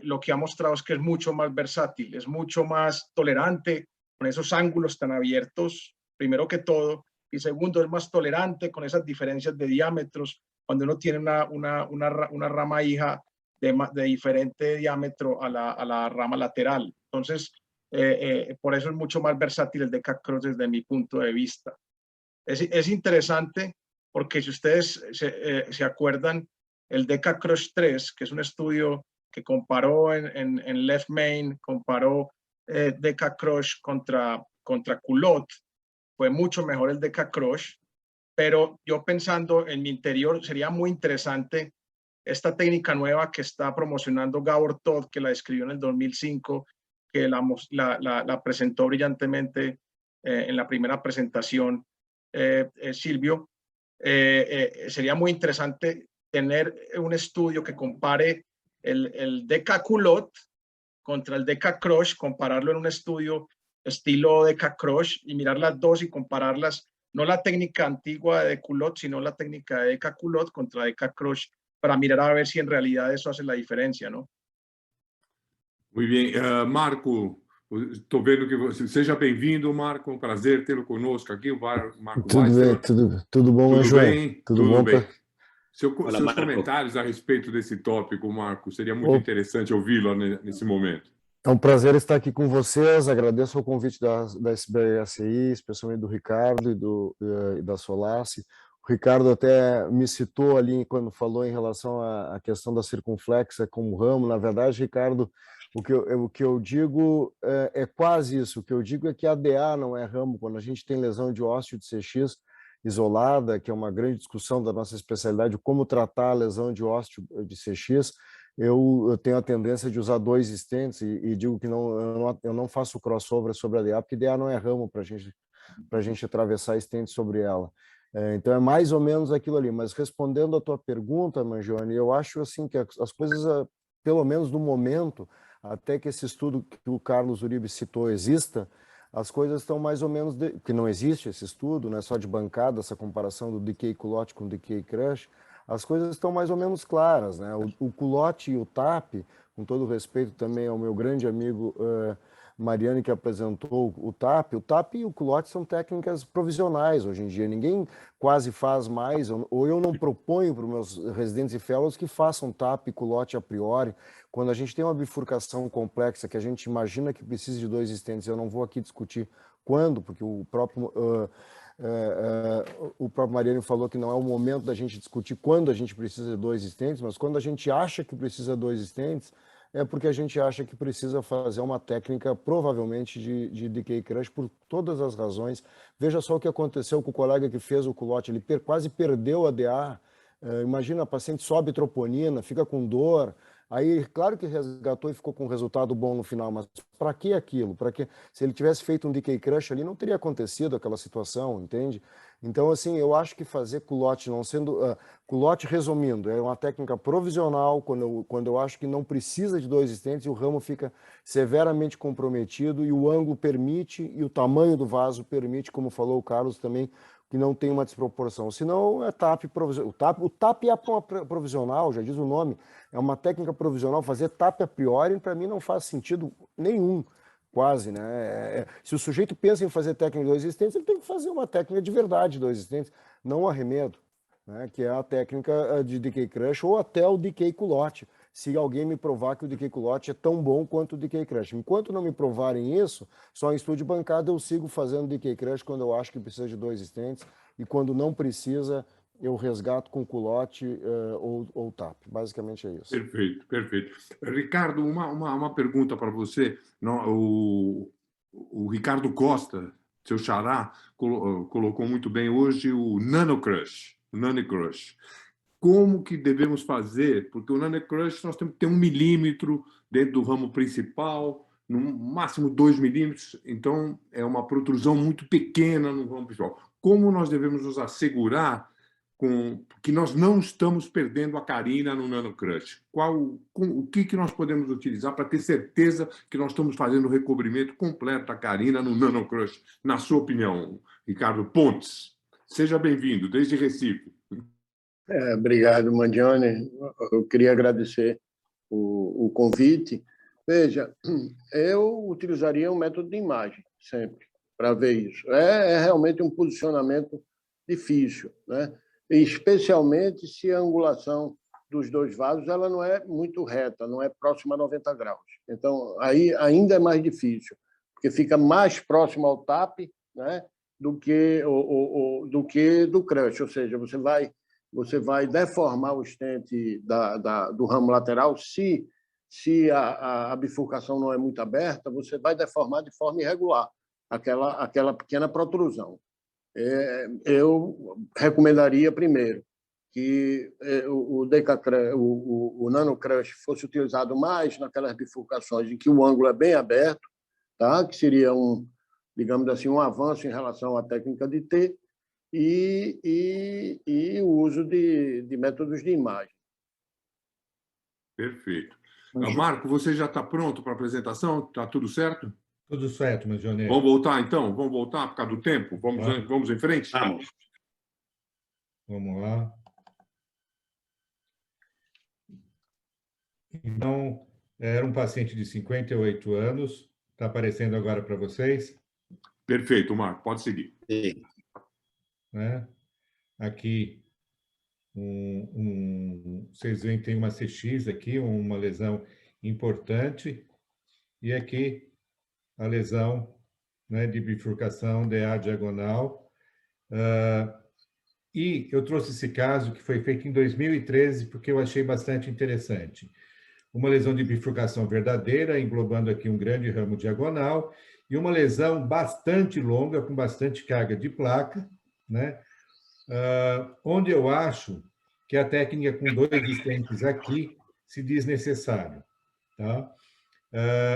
lo que ha mostrado es que es mucho más versátil, es mucho más tolerante con esos ángulos tan abiertos, primero que todo, y segundo, es más tolerante con esas diferencias de diámetros cuando uno tiene una rama hija de diferente diámetro a la rama lateral. Entonces, por eso es mucho más versátil el DK Crush desde mi punto de vista. Es interesante porque si ustedes se acuerdan, el DK Crush 3, que es un estudio que comparó en Left Main, comparó DK Crush contra Culotte, fue mucho mejor el DK Crush, pero yo pensando en mi interior, sería muy interesante esta técnica nueva que está promocionando Gabor Todd, que la describió en el 2005, que la presentó brillantemente en la primera presentación, Silvio. Sería muy interesante tener un estudio que compare el DK Culotte contra el Deca Crush, compararlo en un estudio estilo Deca Crush y mirar las dos y compararlas, no la técnica antigua de Culot, sino la técnica de Deca Culot contra Deca Crush, para mirar a ver si en realidad eso hace la diferencia, ¿no?
Muito bem. Marco, estou vendo que você... Seja bem-vindo, Marco. É um prazer tê-lo conosco aqui. O Marco
Tudo bem, tudo bom,
tudo
João?
bem?
Tudo bom?
Bem. Seus
Marco.
comentários a respeito desse tópico, Marco, seria muito interessante ouvi-lo nesse momento.
É um prazer estar aqui com vocês. Agradeço o convite da SBSI, especialmente do Ricardo e da Solace. O Ricardo até me citou ali quando falou em relação à questão da circunflexa como ramo. Na verdade, Ricardo, o que eu digo é quase isso. O que eu digo é que a DA não é ramo. Quando a gente tem lesão de ósseo de CX isolada, que é uma grande discussão da nossa especialidade, como tratar a lesão de ósseo de CX, eu tenho a tendência de usar 2 stents e digo que eu não faço crossover sobre a DA, porque DA não é ramo para a gente atravessar stents sobre ela. Então é mais ou menos aquilo ali. Mas respondendo a tua pergunta, Mangione, eu acho assim que as coisas, pelo menos no momento, até que esse estudo que o Carlos Uribe citou exista, as coisas estão mais ou menos... que não existe esse estudo, não é só de bancada, essa comparação do DK Culot com o DK Crush, as coisas estão mais ou menos claras, né? O Culot e o TAP, com todo respeito também ao meu grande amigo Mariane, que apresentou o TAP e o Culot são técnicas provisionais hoje em dia. Ninguém quase faz mais, ou eu não proponho para os meus residentes e fellows que façam TAP e Culot a priori. Quando a gente tem uma bifurcação complexa, que a gente imagina que precisa de 2 stents, eu não vou aqui discutir quando, porque o próprio Mariane falou que não é o momento da gente discutir quando a gente precisa de 2 stents, mas quando a gente acha que precisa de 2 stents, é porque a gente acha que precisa fazer uma técnica, provavelmente, de DK Crush, por todas as razões. Veja só o que aconteceu com o colega que fez o Culot, ele quase perdeu a DA. Imagina, a paciente sobe troponina, fica com dor. Aí, claro que resgatou e ficou com um resultado bom no final, mas para que aquilo? Para que se ele tivesse feito um DK Crush ali, não teria acontecido aquela situação, entende? Então, assim, eu acho que fazer Culot, não sendo... Culot, resumindo, é uma técnica provisional, quando eu acho que não precisa de 2 stents e o ramo fica severamente comprometido e o ângulo permite e o tamanho do vaso permite, como falou o Carlos também, que não tem uma desproporção. Senão, é TAP provisional. O TAP é provisional, já diz o nome, é uma técnica provisional. Fazer TAP a priori, para mim, não faz sentido nenhum, quase, né? Se o sujeito pensa em fazer técnica de 2 stents, ele tem que fazer uma técnica de verdade de 2 stents, não um arremedo, né? Que é a técnica de DK Crush ou até o DK Culot. Se alguém me provar que o DK Culot é tão bom quanto o DK Crush. Enquanto não me provarem isso, só em estudo de bancada eu sigo fazendo DK Crush quando eu acho que precisa de 2 stents e quando não precisa, eu resgato com Culot ou TAP. Basicamente é isso.
Perfeito, perfeito. Ricardo, uma pergunta para você. O Ricardo Costa, seu xará, colocou muito bem hoje o Nano Crush. Como que devemos fazer? Porque o Nano Crush nós temos que ter 1 milímetro dentro do ramo principal, no máximo 2 milímetros, então é uma protrusão muito pequena no ramo principal. Como nós devemos nos assegurar que nós não estamos perdendo a carina no Nano Crush? O que nós podemos utilizar para ter certeza que nós estamos fazendo o recobrimento completo da carina no Nano Crush? Na sua opinião, Ricardo Pontes, seja bem-vindo, desde Recife.
Obrigado, Mangione. Eu queria agradecer o convite. Veja, eu utilizaria um método de imagem sempre para ver isso. É realmente um posicionamento difícil, né? Especialmente se a angulação dos 2 vasos ela não é muito reta, não é próxima a 90 graus. Então, aí ainda é mais difícil, porque fica mais próximo ao TAP, né, do que do crush, ou seja, você vai deformar o stent do ramo lateral. Se a bifurcação não é muito aberta, você vai deformar de forma irregular aquela pequena protrusão. Eu recomendaria, primeiro, que o Nano Crush fosse utilizado mais naquelas bifurcações em que o ângulo é bem aberto, tá? Que seria digamos assim, um avanço em relação à técnica de T, e o uso de métodos de imagem.
Perfeito. Marco, você já está pronto para a apresentação? Está tudo certo?
Tudo certo, Mangione.
Vamos voltar, então? Vamos voltar por causa do tempo? Vamos em frente?
Vamos.
Vamos lá. Então, era um paciente de 58 anos. Está aparecendo agora para vocês?
Perfeito, Marco. Pode seguir.
Sim.
Né? Aqui, vocês veem que tem uma CX aqui, uma lesão importante. E aqui, a lesão, né, de bifurcação DA diagonal. E eu trouxe esse caso que foi feito em 2013, porque eu achei bastante interessante. Uma lesão de bifurcação verdadeira, englobando aqui um grande ramo diagonal, e uma lesão bastante longa, com bastante carga de placa, né? Onde eu acho que a técnica com 2 stents aqui se diz necessário. Tá?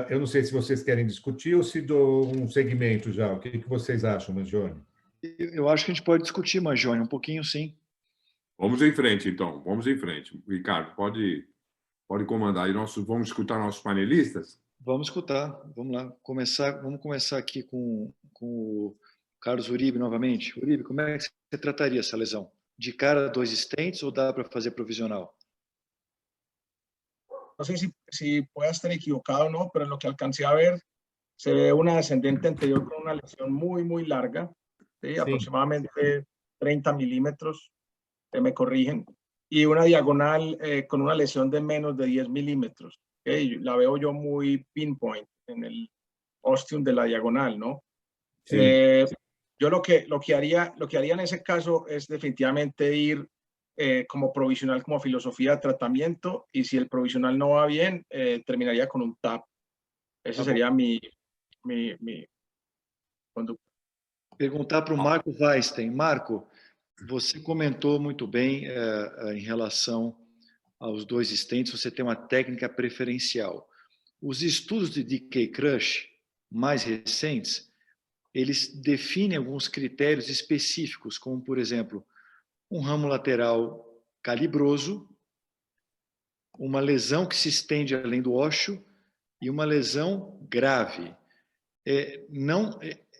Eu não sei se vocês querem discutir ou se dou um segmento já. O que vocês acham, Mangione?
Eu acho que a gente pode discutir, Mangione, um pouquinho, sim.
Vamos em frente, então. Vamos em frente. Ricardo, pode comandar. E vamos escutar nossos panelistas?
Vamos escutar. Vamos lá. Vamos começar aqui com o Carlos Uribe novamente. Uribe, como é que você trataria essa lesão? De cara 2 stents ou dá para fazer provisional?
No sé si pueda estar equivocado o no, pero en lo que alcancé a ver, se ve una descendente anterior con una lesión muy, muy larga, ¿sí? Aproximadamente 30 milímetros, me corrigen, y una diagonal con una lesión de menos de 10 milímetros. ¿Okay? La veo yo muy pinpoint en el ostium de la diagonal, ¿no? Sí. Yo lo que haría en ese caso es definitivamente ir como provisional, como filosofía de tratamiento, y si el provisional no va bien, terminaría con un TAP. Ese sería mi conducta.
Perguntar para o Marco Weinstein. Marco, você comentou muito bem em relação aos 2 stents, você tem uma técnica preferencial. Os estudos de DK Crush mais recentes, eles definem alguns critérios específicos, como, por exemplo, um ramo lateral calibroso, uma lesão que se estende além do ósseo e uma lesão grave.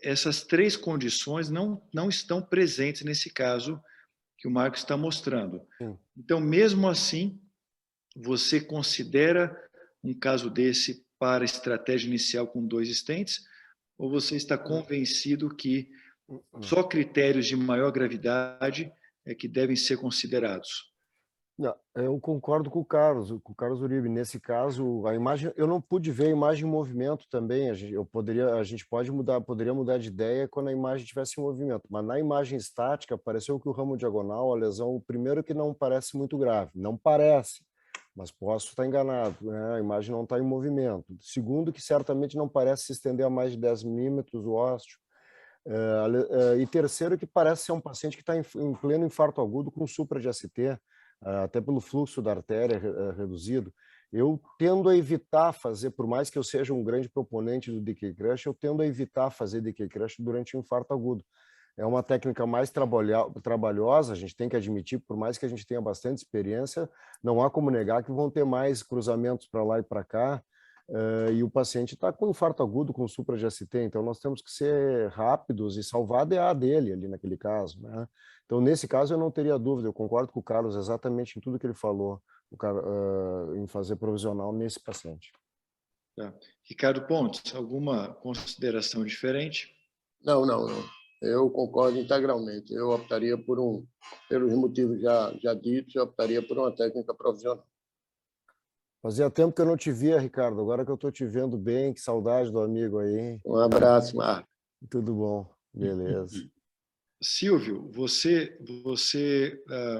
Essas 3 condições não estão presentes nesse caso que o Marco está mostrando. Então, mesmo assim, você considera um caso desse para a estratégia inicial com 2 stents, ou você está convencido que só critérios de maior gravidade é que devem ser considerados?
Não, eu concordo com o Carlos Uribe. Nesse caso, a imagem, eu não pude ver a imagem em movimento também. A gente poderia mudar de ideia quando a imagem estivesse em movimento. Mas na imagem estática, pareceu que o ramo diagonal, a lesão, primeiro que não parece muito grave. Não parece, mas posso estar enganado, né? A imagem não está em movimento. Segundo, que certamente não parece se estender a mais de 10 milímetros o ósseo. E terceiro, que parece ser um paciente que está em pleno infarto agudo com supra de ACT, até pelo fluxo da artéria reduzido. Eu tendo a evitar fazer, por mais que eu seja um grande proponente do DK Crush, eu tendo a evitar fazer DK Crush durante um infarto agudo. É uma técnica mais trabalhosa, a gente tem que admitir, por mais que a gente tenha bastante experiência, não há como negar que vão ter mais cruzamentos para lá e para cá, e o paciente está com infarto agudo, com supra de ACT, então nós temos que ser rápidos e salvar a DA dele ali naquele caso, né? Então, nesse caso, eu não teria dúvida, eu concordo com o Carlos exatamente em tudo que ele falou, em fazer provisional nesse paciente.
Tá. Ricardo Pontes, alguma consideração diferente?
Não. Eu concordo integralmente. Eu optaria pelos motivos já ditos, eu optaria por uma técnica provisional.
Fazia tempo que eu não te via, Ricardo. Agora que eu estou te vendo bem, que saudade do amigo aí.
Um abraço, Marco.
Tudo bom, beleza.
Silvio, você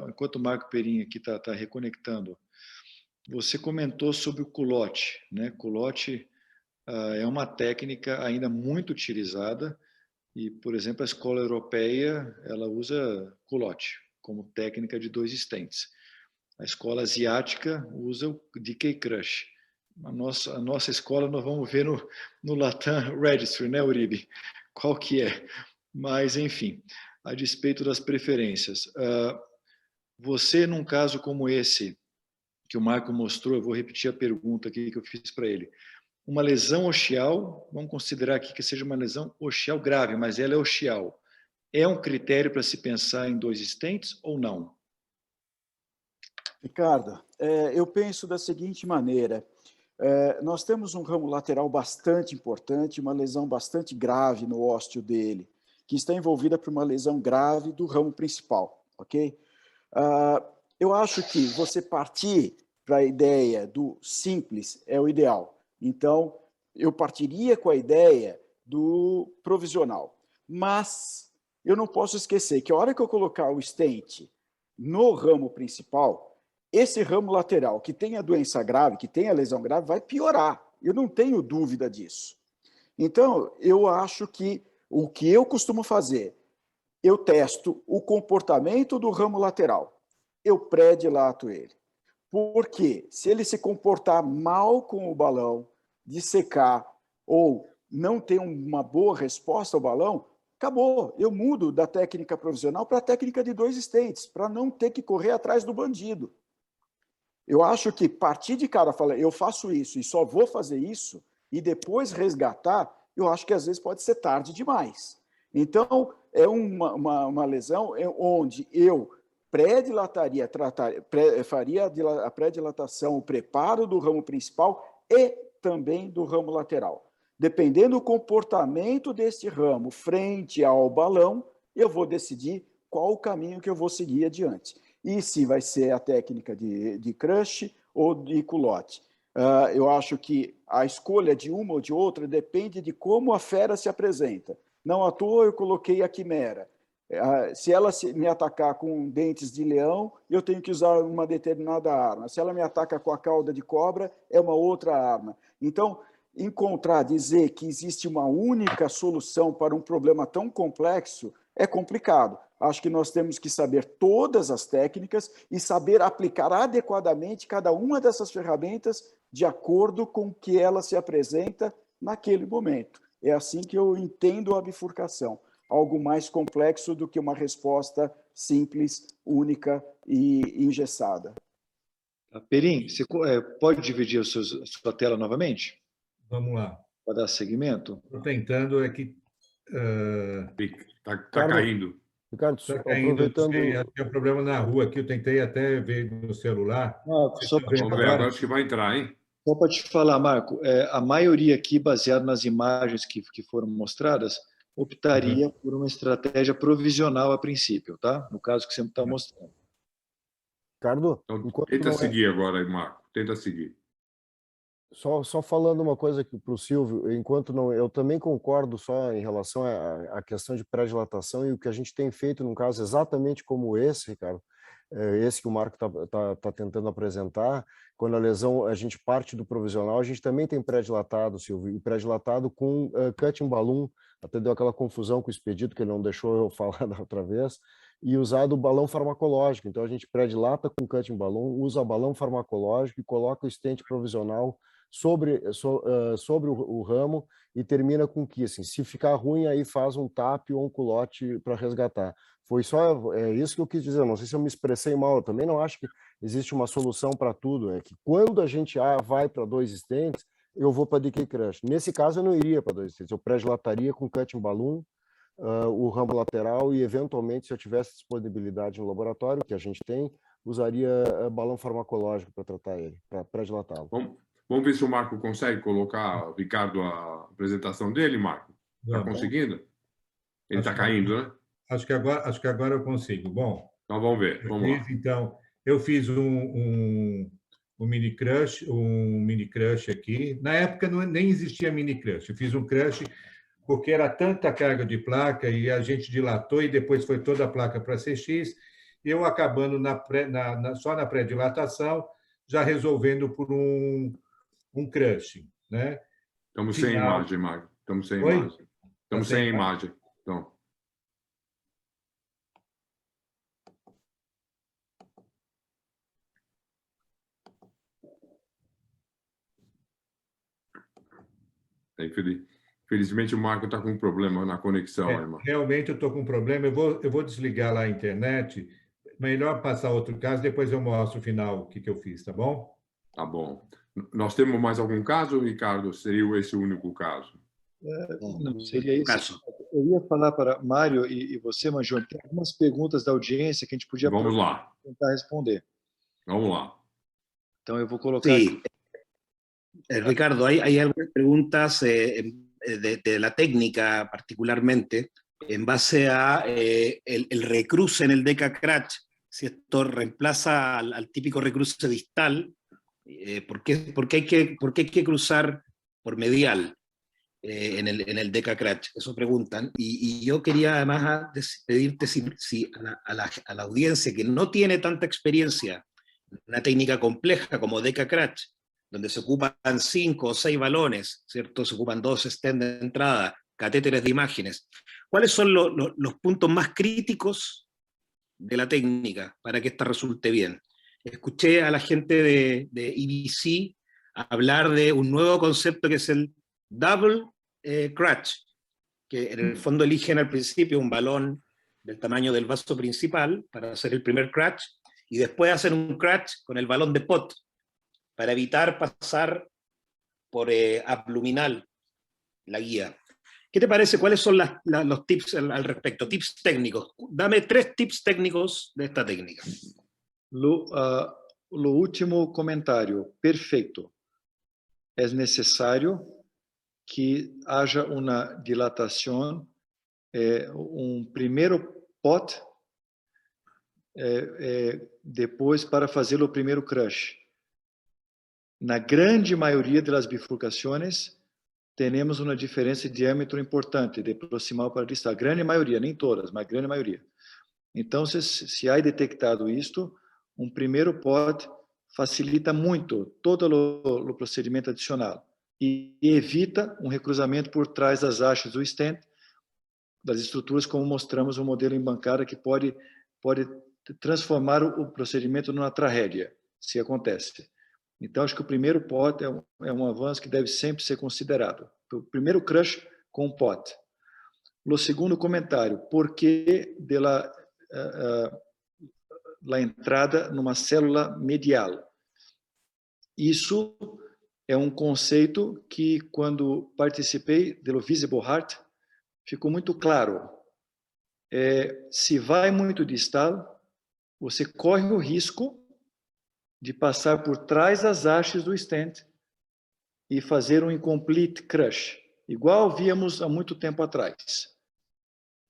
enquanto o Marco Perin aqui está reconectando, você comentou sobre o culotte, né? Culotte é uma técnica ainda muito utilizada e, por exemplo, a escola europeia ela usa culotte como técnica de 2 stents. A escola asiática usa o DK Crush. A nossa escola nós vamos ver no Latam Registry, né, Uribe? Qual que é? Mas, enfim, a despeito das preferências. Você, num caso como esse, que o Marco mostrou, eu vou repetir a pergunta aqui que eu fiz para ele. Uma lesão ostial, vamos considerar aqui que seja uma lesão ostial grave, mas ela é ostial. É um critério para se pensar em 2 stents ou não?
Ricardo, eu penso da seguinte maneira. Nós temos um ramo lateral bastante importante, uma lesão bastante grave no ósteo dele, que está envolvida por uma lesão grave do ramo principal, ok? Eu acho que você partir para a ideia do simples é o ideal. Então, eu partiria com a ideia do provisional. Mas eu não posso esquecer que a hora que eu colocar o stent no ramo principal, esse ramo lateral que tem a doença grave, que tem a lesão grave, vai piorar. Eu não tenho dúvida disso. Então, eu acho que o que eu costumo fazer, eu testo o comportamento do ramo lateral. Eu pré-dilato ele. Porque se ele se comportar mal com o balão, dissecar ou não ter uma boa resposta ao balão, acabou. Eu mudo da técnica provisional para a técnica de 2 stents, para não ter que correr atrás do bandido. Eu acho que partir de cara, falar, eu faço isso e só vou fazer isso, e depois resgatar, eu acho que às vezes pode ser tarde demais. Então, é uma lesão onde eu pré-dilataria, faria a pré-dilatação, o preparo do ramo principal e também do ramo lateral. Dependendo do comportamento deste ramo frente ao balão, eu vou decidir qual o caminho que eu vou seguir adiante. E se vai ser a técnica de crush ou de culotte. Eu acho que a escolha de uma ou de outra depende de como a fera se apresenta. Não à toa eu coloquei a quimera. Se ela me atacar com dentes de leão, eu tenho que usar uma determinada arma. Se ela me ataca com a cauda de cobra, é uma outra arma. Então, dizer que existe uma única solução para um problema tão complexo é complicado. Acho que nós temos que saber todas as técnicas e saber aplicar adequadamente cada uma dessas ferramentas de acordo com o que ela se apresenta naquele momento. É assim que eu entendo a bifurcação. Algo mais complexo do que uma resposta simples, única e engessada.
Perim, você pode dividir a sua tela novamente?
Vamos lá.
Para dar seguimento?
Estou tentando, é que...
Está caindo.
Ricardo,
Está caindo, acho que é um problema na rua aqui, eu tentei até ver no celular.
Só para te
Vamos ver, agora acho que vai entrar, hein?
Só para te falar, Marco, a maioria aqui, baseado nas imagens que foram mostradas, optaria por uma estratégia provisional a princípio, tá? No caso que você está mostrando.
Ricardo,
então, tenta seguir agora, Marco. Tenta seguir.
Só falando uma coisa aqui para o Silvio, enquanto não, eu também concordo só em relação à questão de pré-dilatação e o que a gente tem feito num caso exatamente como esse, Ricardo, esse que o Marco tá tentando apresentar, quando a lesão, a gente parte do provisional, a gente também tem pré-dilatado, Silvio, e pré-dilatado com cutting balloon, até deu aquela confusão com o Expedito, que ele não deixou eu falar da outra vez, e usado o balão farmacológico. Então a gente pré-dilata com cutting balloon, usa balão farmacológico e coloca o stent provisional sobre o ramo e termina com kissing. Se ficar ruim, aí faz um TAP ou um culotte para resgatar. Foi só isso que eu quis dizer. Não sei se eu me expressei mal. Eu também não acho que existe uma solução para tudo. É que quando a gente vai para 2 stents, eu vou para DK Crush. Nesse caso, eu não iria para 2 stents. Eu pré-dilataria com cutting balloon, o ramo lateral e, eventualmente, se eu tivesse disponibilidade no laboratório, que a gente tem, usaria balão farmacológico para tratar ele, para pré-dilatá-lo.
Vamos ver se o Marco consegue colocar, Ricardo, a apresentação dele, Marco. Está conseguindo? Ele está caindo, né?
Acho que agora eu consigo. Bom,
então vamos ver. Vamos lá.
Então, eu fiz um mini crush aqui. Na época nem existia mini crush. Eu fiz um crush porque era tanta carga de placa e a gente dilatou e depois foi toda a placa para CX. Eu acabando só na pré-dilatação, já resolvendo por um crush, né?
Estamos sem imagem, Marco. Estamos sem imagem. Estamos sem imagem. Então. Infelizmente, o Marco está com um problema na conexão.
Realmente, eu estou com um problema. Eu vou desligar lá a internet. melhor passar outro caso, depois eu mostro o final, o que eu fiz, tá bom?
Tá bom. Nós temos mais algum caso, Ricardo? Seria esse o único caso?
Não, seria isso. Eu ia falar para Mário e você, Mangione, tem algumas perguntas da audiência que a gente podia
Vamos lá.
tentar responder.
Vamos lá.
Então, eu vou colocar...
Sí. Ricardo, hay algunas preguntas de la técnica particularmente, en base a el recruce en el Deca Crash, si esto reemplaza al típico recruce distal, ¿por qué hay que cruzar por medial en el Deca Crash? Eso preguntan. Y yo quería además pedirte si a la audiencia que no tiene tanta experiencia en una técnica compleja como Deca Crash, donde se ocupan 5 o 6 balones, ¿cierto? Se ocupan 2 stents de entrada, catéteres de imágenes. ¿Cuáles son los puntos más críticos de la técnica para que esta resulte bien? Escuché a la gente de EBC hablar de un nuevo concepto que es el double crutch, que en el fondo eligen al principio un balón del tamaño del vaso principal para hacer el primer crutch, y después hacen un crutch con el balón de pot, para evitar pasar por abluminal la guía. ¿Qué te parece? ¿Cuáles son los tips al respecto? Tips técnicos. Dame 3 tips técnicos de esta técnica.
Lo último comentário, perfeito. É necessário que haja uma dilatação, primeiro pot, depois para fazer o primeiro crush. Na grande maioria das bifurcações, temos uma diferença de diâmetro importante, de proximal para distal. Grande maioria, nem todas, mas grande maioria. Então, se há detectado isto, um primeiro pot facilita muito todo o procedimento adicional e evita um recruzamento por trás das hastes do stent, das estruturas, como mostramos o modelo em bancada, que pode transformar o procedimento numa tragédia, se acontece. Então, acho que o primeiro pot é um avanço que deve sempre ser considerado. O primeiro crush com o pot. O segundo comentário, por que la entrada numa célula medial? Isso é um conceito que, quando participei do Visible Heart, ficou muito claro. Se vai muito distal, você corre o risco de passar por trás das hastes do stent e fazer um incomplete crush, igual víamos há muito tempo atrás.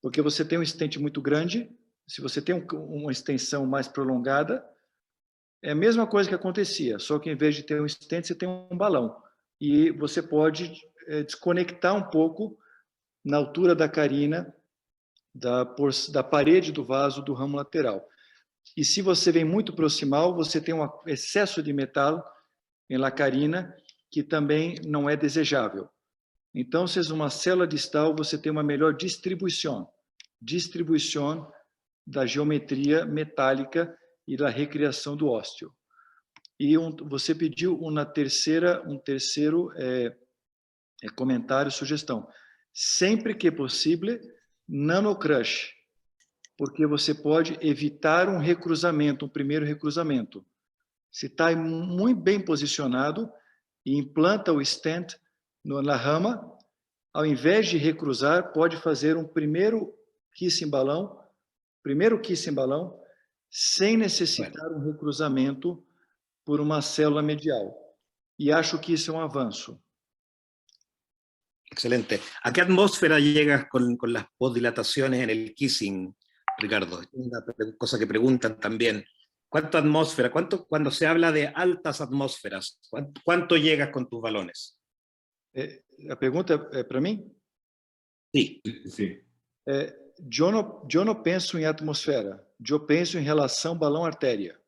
Porque você tem um stent muito grande, se você tem uma extensão mais prolongada, é a mesma coisa que acontecia, só que em vez de ter um stent, você tem um balão. E você pode desconectar um pouco na altura da carina, da parede do vaso do ramo lateral. E se você vem muito proximal, você tem um excesso de metal em la carina, que também não é desejável. Então, se é uma célula distal, você tem uma melhor distribuição da geometria metálica e da recriação do ósteo. E você pediu um terceiro comentário, sugestão. Sempre que possível, nanocrush, porque você pode evitar um recruzamento, um primeiro recruzamento. Se está muito bem posicionado e implanta o stent na rama, ao invés de recruzar, pode fazer um primeiro kiss em balão, sem necessitar um recruzamento por uma célula medial. E acho que isso é um avanço.
Excelente. ¿A qué atmósfera llegas con las postdilataciones en el kissing, Ricardo? Una cosa que preguntan también. ¿Cuánta atmósfera? Cuando se habla de altas atmósferas, ¿cuánto llegas con tus balones?
A pergunta é para mim?
Sí.
Eu não penso em atmosfera, eu penso em relação balão-artéria.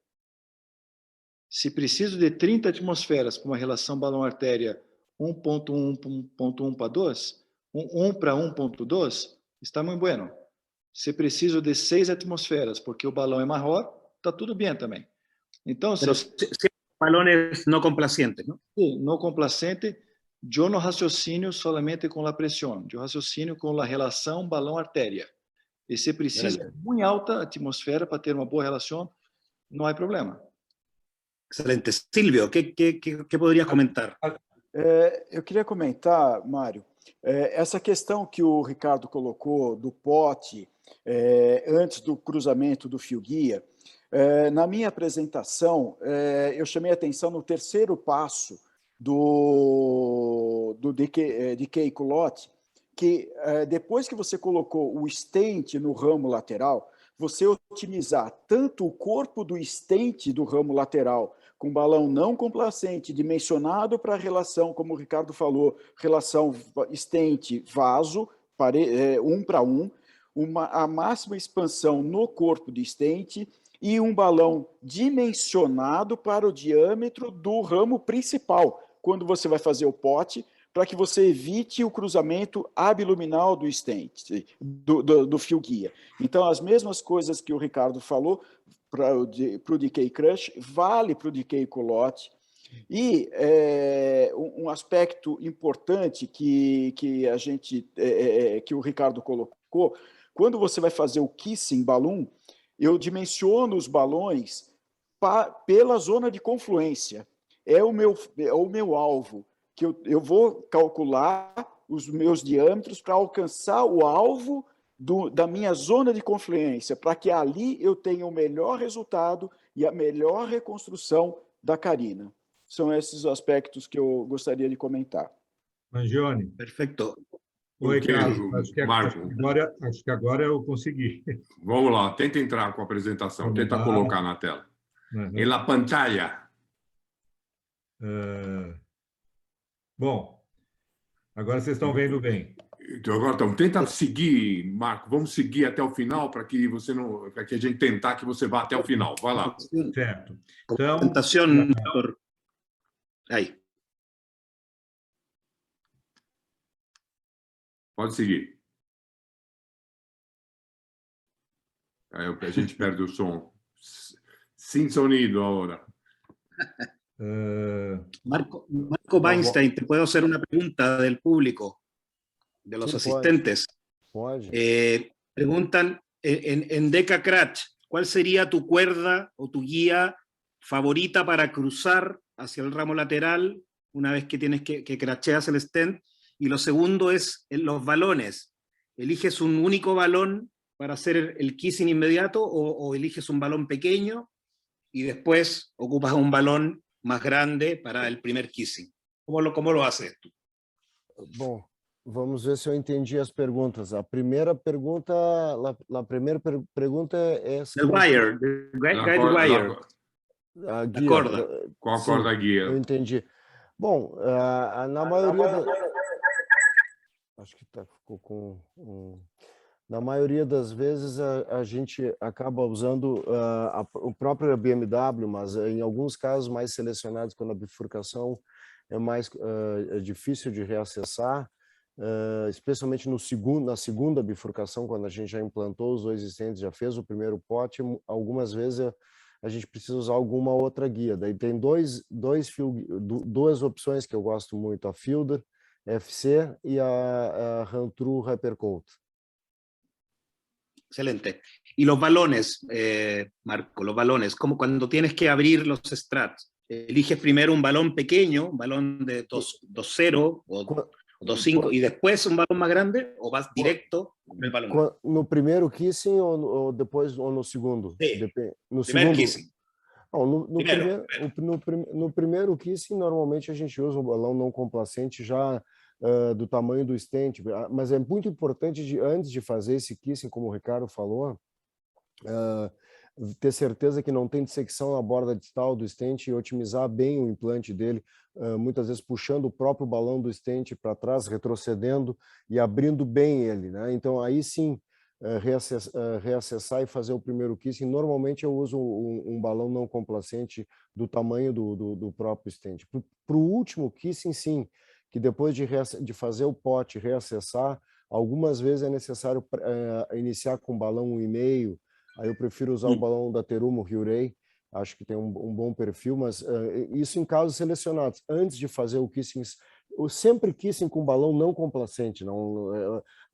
Se preciso de 30 atmosferas para uma relação balão-artéria 1.1 para 2, 1 para 1.2, está muito bueno. Se preciso de 6 atmosferas, porque o balão é maior, está tudo bem também. Então,
Pero si balones no complacientes, ¿no?
Sí, no complacente, eu não raciocínio solamente com a pressão, eu raciocínio com a relação balão-artéria. E se precisa de muito alta atmosfera para ter uma boa relação, não há problema.
Excelente. Silvio, ¿qué podrías comentar?
Eu queria comentar, Mário, essa questão que o Ricardo colocou do pote antes do cruzamento do fio-guia. Na minha apresentação, eu chamei a atenção no terceiro passo do decay culotte, que depois que você colocou o stent no ramo lateral, você otimizar tanto o corpo do stent do ramo lateral com balão não complacente, dimensionado para a relação, como o Ricardo falou, relação stent-vaso, 1 para 1, a máxima expansão no corpo do stent e um balão dimensionado para o diâmetro do ramo principal, quando você vai fazer o pote, para que você evite o cruzamento abluminal do stent, do fio-guia. Então, as mesmas coisas que o Ricardo falou para o decay crush, vale para o decay culotte. E um aspecto importante que o Ricardo colocou, quando você vai fazer o kissing balloon, eu dimensiono os balões pela zona de confluência. É o meu alvo, que eu vou calcular os meus diâmetros para alcançar o alvo da minha zona de confluência, para que ali eu tenha o melhor resultado e a melhor reconstrução da carina. São esses aspectos que eu gostaria de comentar.
Mangione.
Perfeito.
Oi, Carlos.
Marco.
Acho que agora eu consegui.
Vamos lá, tenta entrar com a apresentação,
Vamos
tenta
lá.
colocar na tela. Em la pantalla.
Bom, agora vocês estão vendo bem.
Então, tenta seguir, Marco. Vamos seguir até o final para que para que a gente tentar que você vá até o final. Vai lá.
Certo. Então,
Presentación, doctor. Aí.
Pode seguir. Aí a gente perde o som. Sin sonido agora.
Marco Weinstein, ¿te puedo hacer una pregunta del público, de los asistentes?
Pode.
Preguntan, en Decacratch, ¿cuál sería tu cuerda o tu guía favorita para cruzar hacia el ramo lateral una vez que tienes que cracheas el stent? Y lo segundo es los balones. ¿Eliges un único balón para hacer el kissing inmediato o eliges un balón pequeño y después ocupas un balón más grande para el primer kissing? ¿Cómo lo haces tú?
Bom, vamos ver se eu entendi as perguntas. A primeira pergunta é...
El wire, guide wire.
A guia.
corda.
Qual a corda guia?
Eu entendi. Bom, na maioria... Acho que ficou com... Na maioria das vezes a gente acaba usando o próprio BMW, mas em alguns casos mais selecionados, quando a bifurcação é mais difícil de reacessar, especialmente na segunda bifurcação, quando a gente já implantou os dois stents, já fez o primeiro pote, algumas vezes a gente precisa usar alguma outra guia. Daí tem duas opções que eu gosto muito, a Fielder FC e a Hand-True Hypercoat.
Excelente. Y los balones, Marco, los balones, como cuando tienes que abrir los strats, ¿eliges primero un balón pequeño, un balón de 2.0 o 2.5 y después un balón más grande o vas directo con el balón?
No primeiro kissing ou depois ou no segundo?
Sí.
No
Primeiro
segundo
kissing.
Não, no primeiro kissing, normalmente a gente usa um balão não complacente já do tamanho do stent, mas é muito importante, antes de fazer esse kissing, como o Ricardo falou, ter certeza que não tem dissecção na borda distal do stent e otimizar bem o implante dele, muitas vezes puxando o próprio balão do stent para trás, retrocedendo e abrindo bem ele, né? Então, aí sim, reacessar e fazer o primeiro kissing. Normalmente eu uso um balão não complacente do tamanho do próprio stent. Para o último kissing, sim, que depois de fazer o pote reacessar, algumas vezes é necessário iniciar com balão 1,5, aí eu prefiro usar o balão da Terumo Hyurei, acho que tem um bom perfil, mas isso em casos selecionados. Antes de fazer o kissing eu sempre kissing com balão não complacente.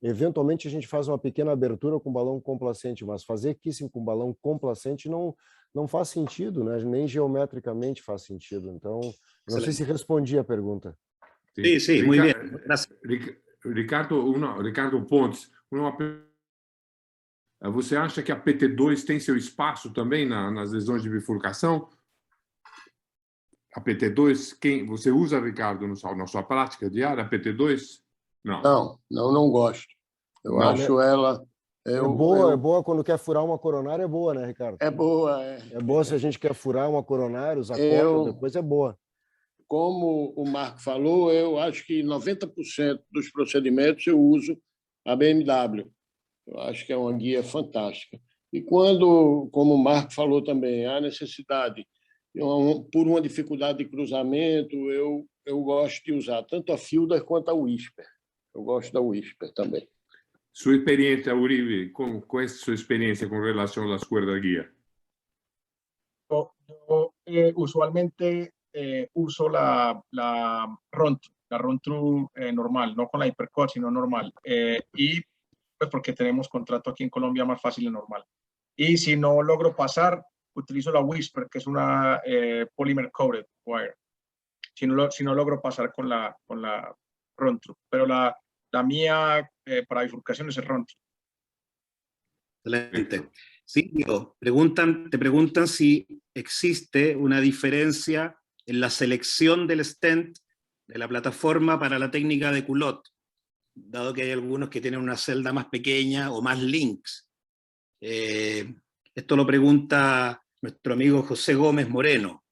Eventualmente a gente faz uma pequena abertura com balão complacente, mas fazer kissing com balão complacente não faz sentido, né? Nem geometricamente faz sentido. Então, não sei se respondi a pergunta.
Sí, muy bien. Gracias.
Ricardo Pontes, você acha que a PT2 tem seu espaço também nas lesões de bifurcação? A PT2, você usa, Ricardo, na sua prática diária, a PT2?
Não gosto. Eu acho ela...
É boa quando quer furar uma coronária, é boa, né, Ricardo?
É boa,
É boa se a gente quer furar uma coronária, usar corda, depois é boa.
Como o Marco falou, eu acho que 90% dos procedimentos eu uso a BMW. Eu acho que é uma guia fantástica. E quando, como o Marco falou também, há necessidade, por uma dificuldade de cruzamento, eu gosto de usar tanto a Fielder quanto a Whisper. Eu gosto da Whisper também.
Sua experiência, Uribe, qual é a sua experiência com relação às cuerdas guia?
Yo usualmente uso la run-through normal, no con la Hypercut, sino normal. Y pues porque tenemos contrato aquí en Colombia, más fácil y normal. Y si no logro pasar, utilizo la Whisper, que es una polymer coated wire. Si no logro pasar con la run-through. Pero la mía para bifurcación es el run-through.
Excelente. Silvio, te preguntan si existe una diferencia en la selección del stent de la plataforma para la técnica de culot, dado que hay algunos que tienen una celda más pequeña o más links. Esto lo pregunta nuestro amigo José Gómez Moreno.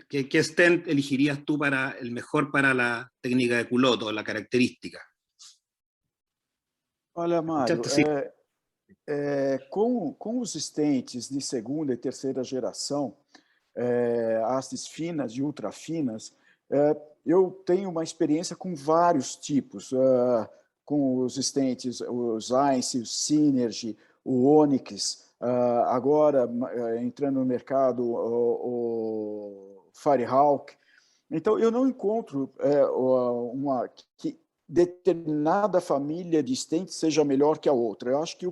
¿Qué stent elegirías tú el mejor para la técnica de culot o la característica?
Olha, Mário, com os stents de segunda e terceira geração, hastes finas e ultra finas, eu tenho uma experiência com vários tipos, com os stents, o Zeiss, o Synergy, o Onyx, agora entrando no mercado o Firehawk. Então, eu não encontro que determinada família de stents seja melhor que a outra. Eu acho que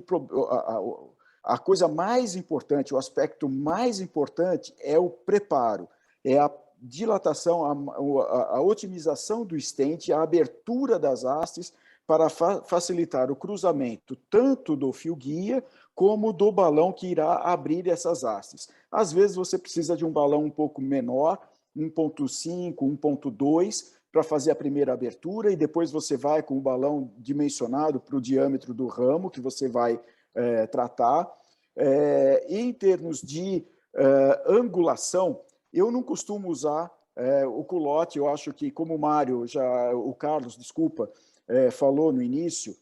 a coisa mais importante, o aspecto mais importante é o preparo, é a dilatação, a otimização do stent, a abertura das hastes para facilitar o cruzamento tanto do fio guia como do balão que irá abrir essas hastes. Às vezes você precisa de um balão um pouco menor, 1.5, 1.2, para fazer a primeira abertura, e depois você vai com o balão dimensionado para o diâmetro do ramo que você vai tratar. E em termos de angulação, eu não costumo usar o culote. Eu acho que, como o Carlos, falou no início,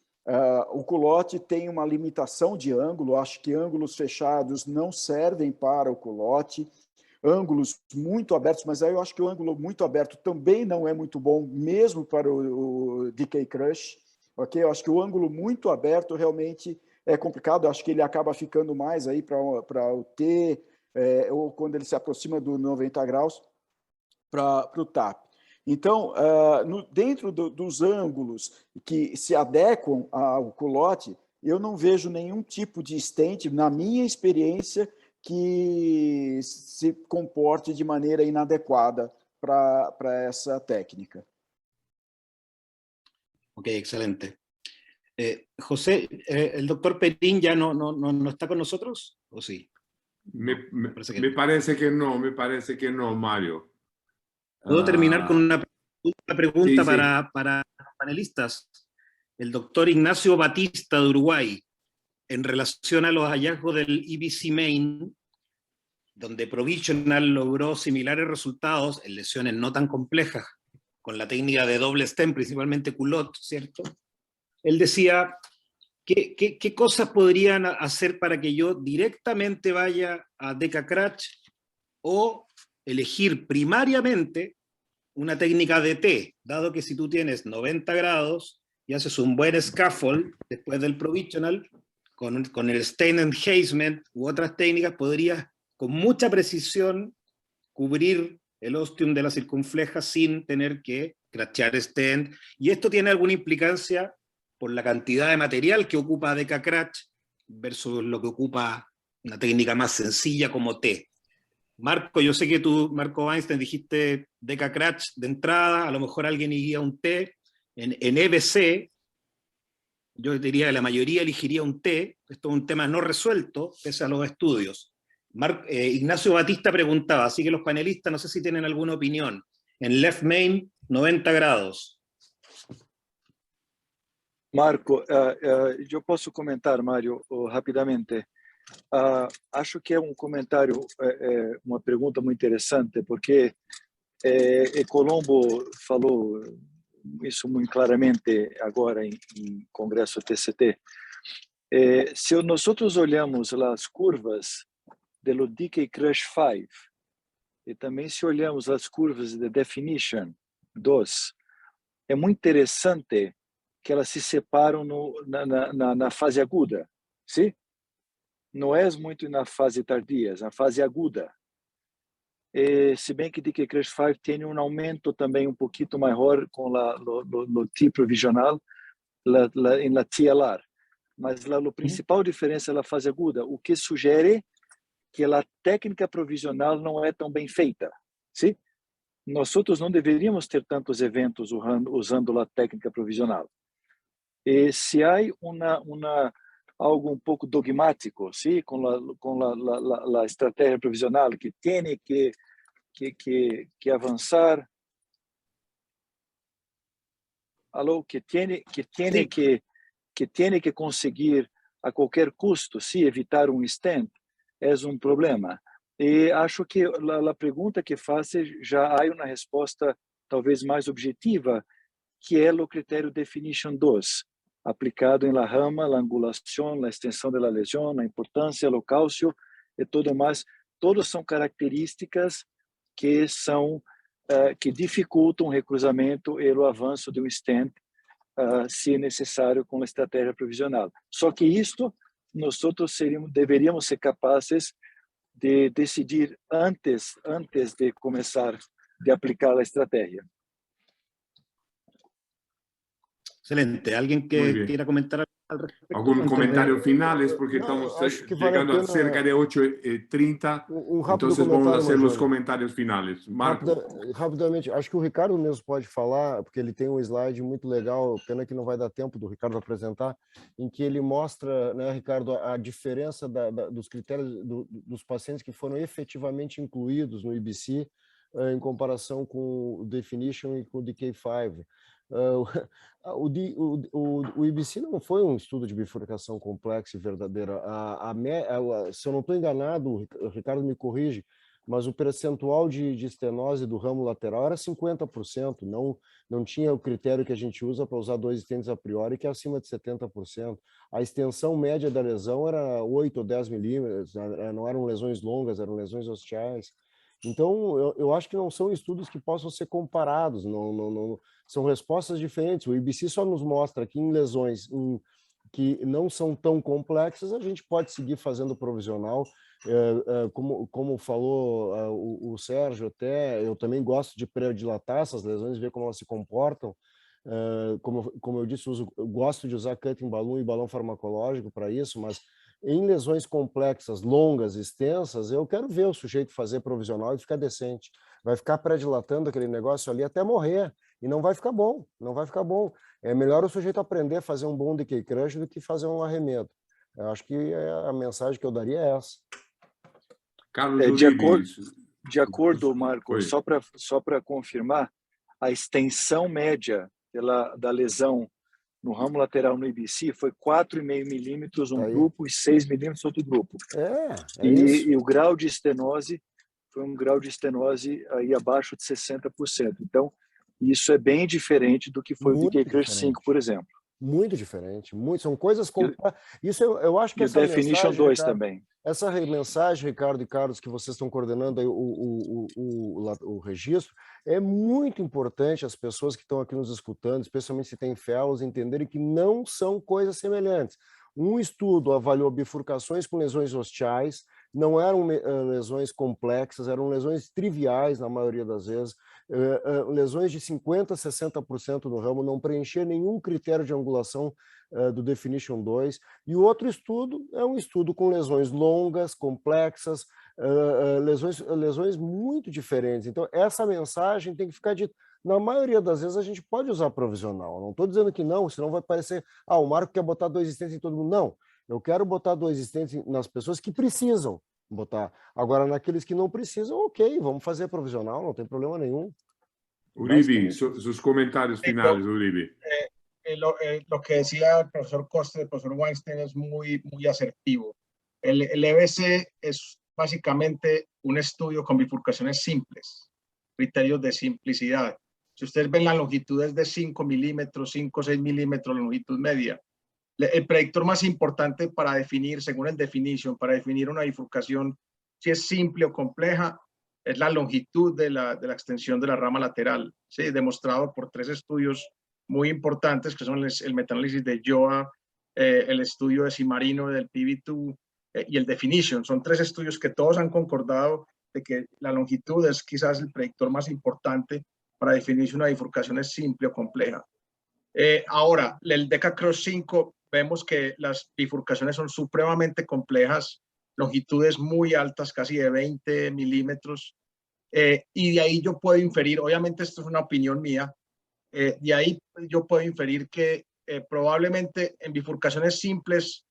o culote tem uma limitação de ângulo. Acho que ângulos fechados não servem para o culote. Ângulos muito abertos, mas aí eu acho que o ângulo muito aberto também não é muito bom, mesmo para o DK Crush. Okay? Eu acho que o ângulo muito aberto realmente é complicado. Eu acho que ele acaba ficando mais aí para o T, ou quando ele se aproxima do 90 graus, para o TAP. Então, dentro dos ângulos que se adequam ao culote, eu não vejo nenhum tipo de stent, na minha experiência, que se comporte de maneira inadequada para essa técnica.
Ok, excelente. José, ¿el doctor Perín ya no está con nosotros? ¿O sí?
Me parece que no, Mario.
¿Puedo terminar con una pregunta
sí.
para los panelistas? El doctor Ignacio Batista de Uruguay, en relación a los hallazgos del EBC Main, donde Provisional logró similares resultados en lesiones no tan complejas, con la técnica de doble stem, principalmente culot, ¿cierto? Él decía, ¿qué cosas podrían hacer para que yo directamente vaya a DK Crush o elegir primariamente una técnica de T, dado que si tú tienes 90 grados y haces un buen scaffold después del Provisional, con el Stain Enhancement u otras técnicas, podrías con mucha precisión cubrir el ostium de la circunfleja sin tener que crachear stent. Y esto tiene alguna implicancia por la cantidad de material que ocupa DECA-Cratch versus lo que ocupa una técnica más sencilla como T. Marco, yo sé que tú, Marco Weinstein, dijiste DECA-Cratch de entrada, a lo mejor alguien iría un T. En EBC, yo diría que la mayoría elegiría un T. Esto es un tema no resuelto, pese a los estudios. Ignacio Batista preguntaba, así que los panelistas no sé si tienen alguna opinión. En left main, 90 grados.
Marco, eu posso comentar, Mário, rapidamente. Acho que é um comentário, uma pergunta muito interessante, porque Colombo falou isso muito claramente agora em Congresso TCT. Se nós olhamos as curvas do DK-Crush 5 e também se olhamos as curvas de Definition 2, é muito interessante que elas se separam na fase aguda, sim? Não é muito na fase tardia, na fase aguda. Se bem que DK-Crush 5 tem um aumento também um pouquinho maior com o T provisional na TLR. Mas a principal diferença é na fase aguda, o que sugere que a técnica provisional não é tão bem feita. Sim? Nós não deveríamos ter tantos eventos usando a técnica provisional. E se há algo um pouco dogmático, sim, com a estratégia provisional que tem que avançar, que tem que conseguir a qualquer custo, sim, evitar um stent, é um problema. E acho que a pergunta que faz já há uma resposta talvez mais objetiva, que é o critério Definition 2, aplicado na rama, a angulação, a extensão da lesão, a importância, o cálcio e tudo mais. Todos são características que dificultam o recruzamento e o avanço de um stent, se necessário, com a estratégia provisional. Só que isto, nós deveríamos ser capazes de decidir antes de começar de aplicar a estratégia.
Excelente. ¿Alguien que quiera comentar al respecto?
¿Algún comentario finales? Porque estamos llegando a cerca de 8h30, entonces vamos a hacer los comentarios finales. Marco.
Rapidamente, acho que o Ricardo mesmo pode falar, porque ele tem um slide muito legal, pena que não vai dar tempo do Ricardo apresentar, em que ele mostra, né, Ricardo, a diferença dos critérios dos pacientes que foram efetivamente incluídos no IBC em comparação com o Definition e com o DK5. O IBC não foi um estudo de bifurcação complexa e verdadeira. Se eu não estou enganado, o Ricardo me corrige, mas o percentual de estenose do ramo lateral era 50%, não tinha o critério que a gente usa para usar dois stents a priori, que é acima de 70%. A extensão média da lesão era 8 ou 10 milímetros, não eram lesões longas, eram lesões ostiais. Então, eu acho que não são estudos que possam ser comparados, não, são respostas diferentes. O IBC só nos mostra que em lesões que não são tão complexas, a gente pode seguir fazendo provisional. Como falou o Sérgio, até eu também gosto de predilatar essas lesões, ver como elas se comportam. Como eu disse, gosto de usar cutting balloon e balão farmacológico para isso, mas em lesões complexas, longas, extensas, eu quero ver o sujeito fazer provisional e ficar decente. Vai ficar predilatando aquele negócio ali até morrer, e não vai ficar bom, não vai ficar bom. É melhor o sujeito aprender a fazer um bom DK-Crush do que fazer um arremedo. Eu acho que a mensagem que eu daria é essa.
Carlos,
de acordo, Marco, só para confirmar, a extensão média da lesão no ramo lateral no IBC foi 4,5 milímetros um grupo e 6 milímetros outro grupo. E o grau de estenose foi um grau de estenose aí abaixo de 60%. Então, isso é bem diferente do que foi o DK-Crush 5, por exemplo.
Muito diferente, são coisas isso eu acho que essa
Definition 2 também.
Essa mensagem, Ricardo e Carlos, que vocês estão coordenando aí o registro, é muito importante as pessoas que estão aqui nos escutando, especialmente se tem fellows, entenderem que não são coisas semelhantes. Um estudo avaliou bifurcações com lesões ostiais não eram lesões complexas, eram lesões triviais na maioria das vezes, lesões de 50% a 60% no ramo, não preencher nenhum critério de angulação do Definition 2, e o outro estudo é um estudo com lesões longas, complexas, lesões muito diferentes. Então, essa mensagem tem que ficar dita. Na maioria das vezes, a gente pode usar provisional. Não estou dizendo que não, senão vai parecer, o Marco quer botar 2 stents em todo mundo. Não, eu quero botar 2 stents nas pessoas que precisam botar. Agora, naqueles que não precisam, ok, vamos fazer provisional, não tem problema nenhum.
Uribe, sus comentarios finales, Uribe.
Lo que decía el profesor Costa y el profesor Weinstein es muy asertivo. El EBC es básicamente un estudio con bifurcaciones simples, criterios de simplicidad. Si ustedes ven las longitudes de 5 milímetros, 5 o 6 milímetros, la longitud media, el predictor más importante para definir, según el definition, para definir una bifurcación, si es simple o compleja, es la longitud de la extensión de la rama lateral, ¿sí? Demostrado por 3 estudios muy importantes, que son el metaanálisis de Joa, el estudio de Simarino del PV2 y el definition. Son 3 estudios que todos han concordado de que la longitud es quizás el predictor más importante para definir si una bifurcación es simple o compleja. Ahora, el DECA-CROSS 5, vemos que las bifurcaciones son supremamente complejas, longitudes muy altas, casi de 20 milímetros, y de ahí yo puedo inferir, obviamente esto es una opinión mía, de ahí yo puedo inferir que probablemente en bifurcaciones simples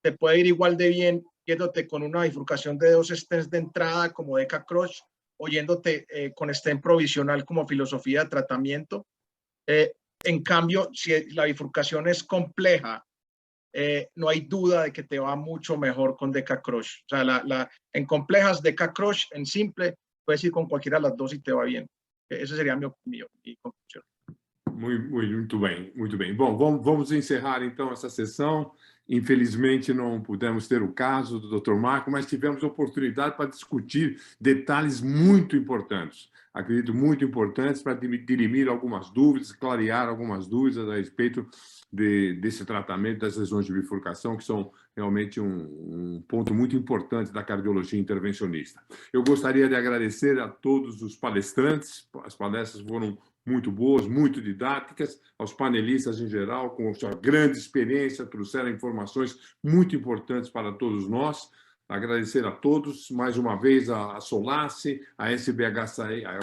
te puede ir igual de bien yéndote con una bifurcación de 2 stents de entrada como DECA-CROSS o yéndote con stent provisional como filosofía de tratamiento. En cambio, si la bifurcación es compleja, no hay duda de que te va mucho mejor con DECA-CROSS. O sea, en complejas DECA-CROSS, en simple, puedes ir con cualquiera de las 2 y te va bien. Essa seria a minha opinião e conclusão.
Muito bem, muito bem. Bom, vamos encerrar então essa sessão. Infelizmente não pudemos ter o caso do Dr. Marco, mas tivemos oportunidade para discutir detalhes muito importantes. Acredito muito importantes para dirimir algumas dúvidas, clarear algumas dúvidas a respeito desse tratamento das lesões de bifurcação, que são realmente um ponto muito importante da cardiologia intervencionista. Eu gostaria de agradecer a todos os palestrantes, as palestras foram muito boas, muito didáticas, aos panelistas em geral, com sua grande experiência, trouxeram informações muito importantes para todos nós. Agradecer a todos, mais uma vez, a Solace, a SBHCI,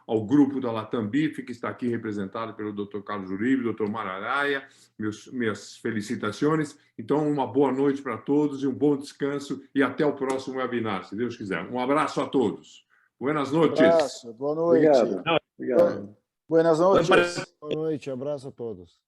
ao grupo da Latam BIF, que está aqui representado pelo Dr. Carlos Uribe, Dr. Mararaia, minhas felicitações. Então, uma boa noite para todos e um bom descanso e até o próximo webinar, se Deus quiser. Um abraço a todos. Buenas noches.
Abraço, boa noite.
Obrigado.
Buenas noches.
Boa noite, abraço a todos.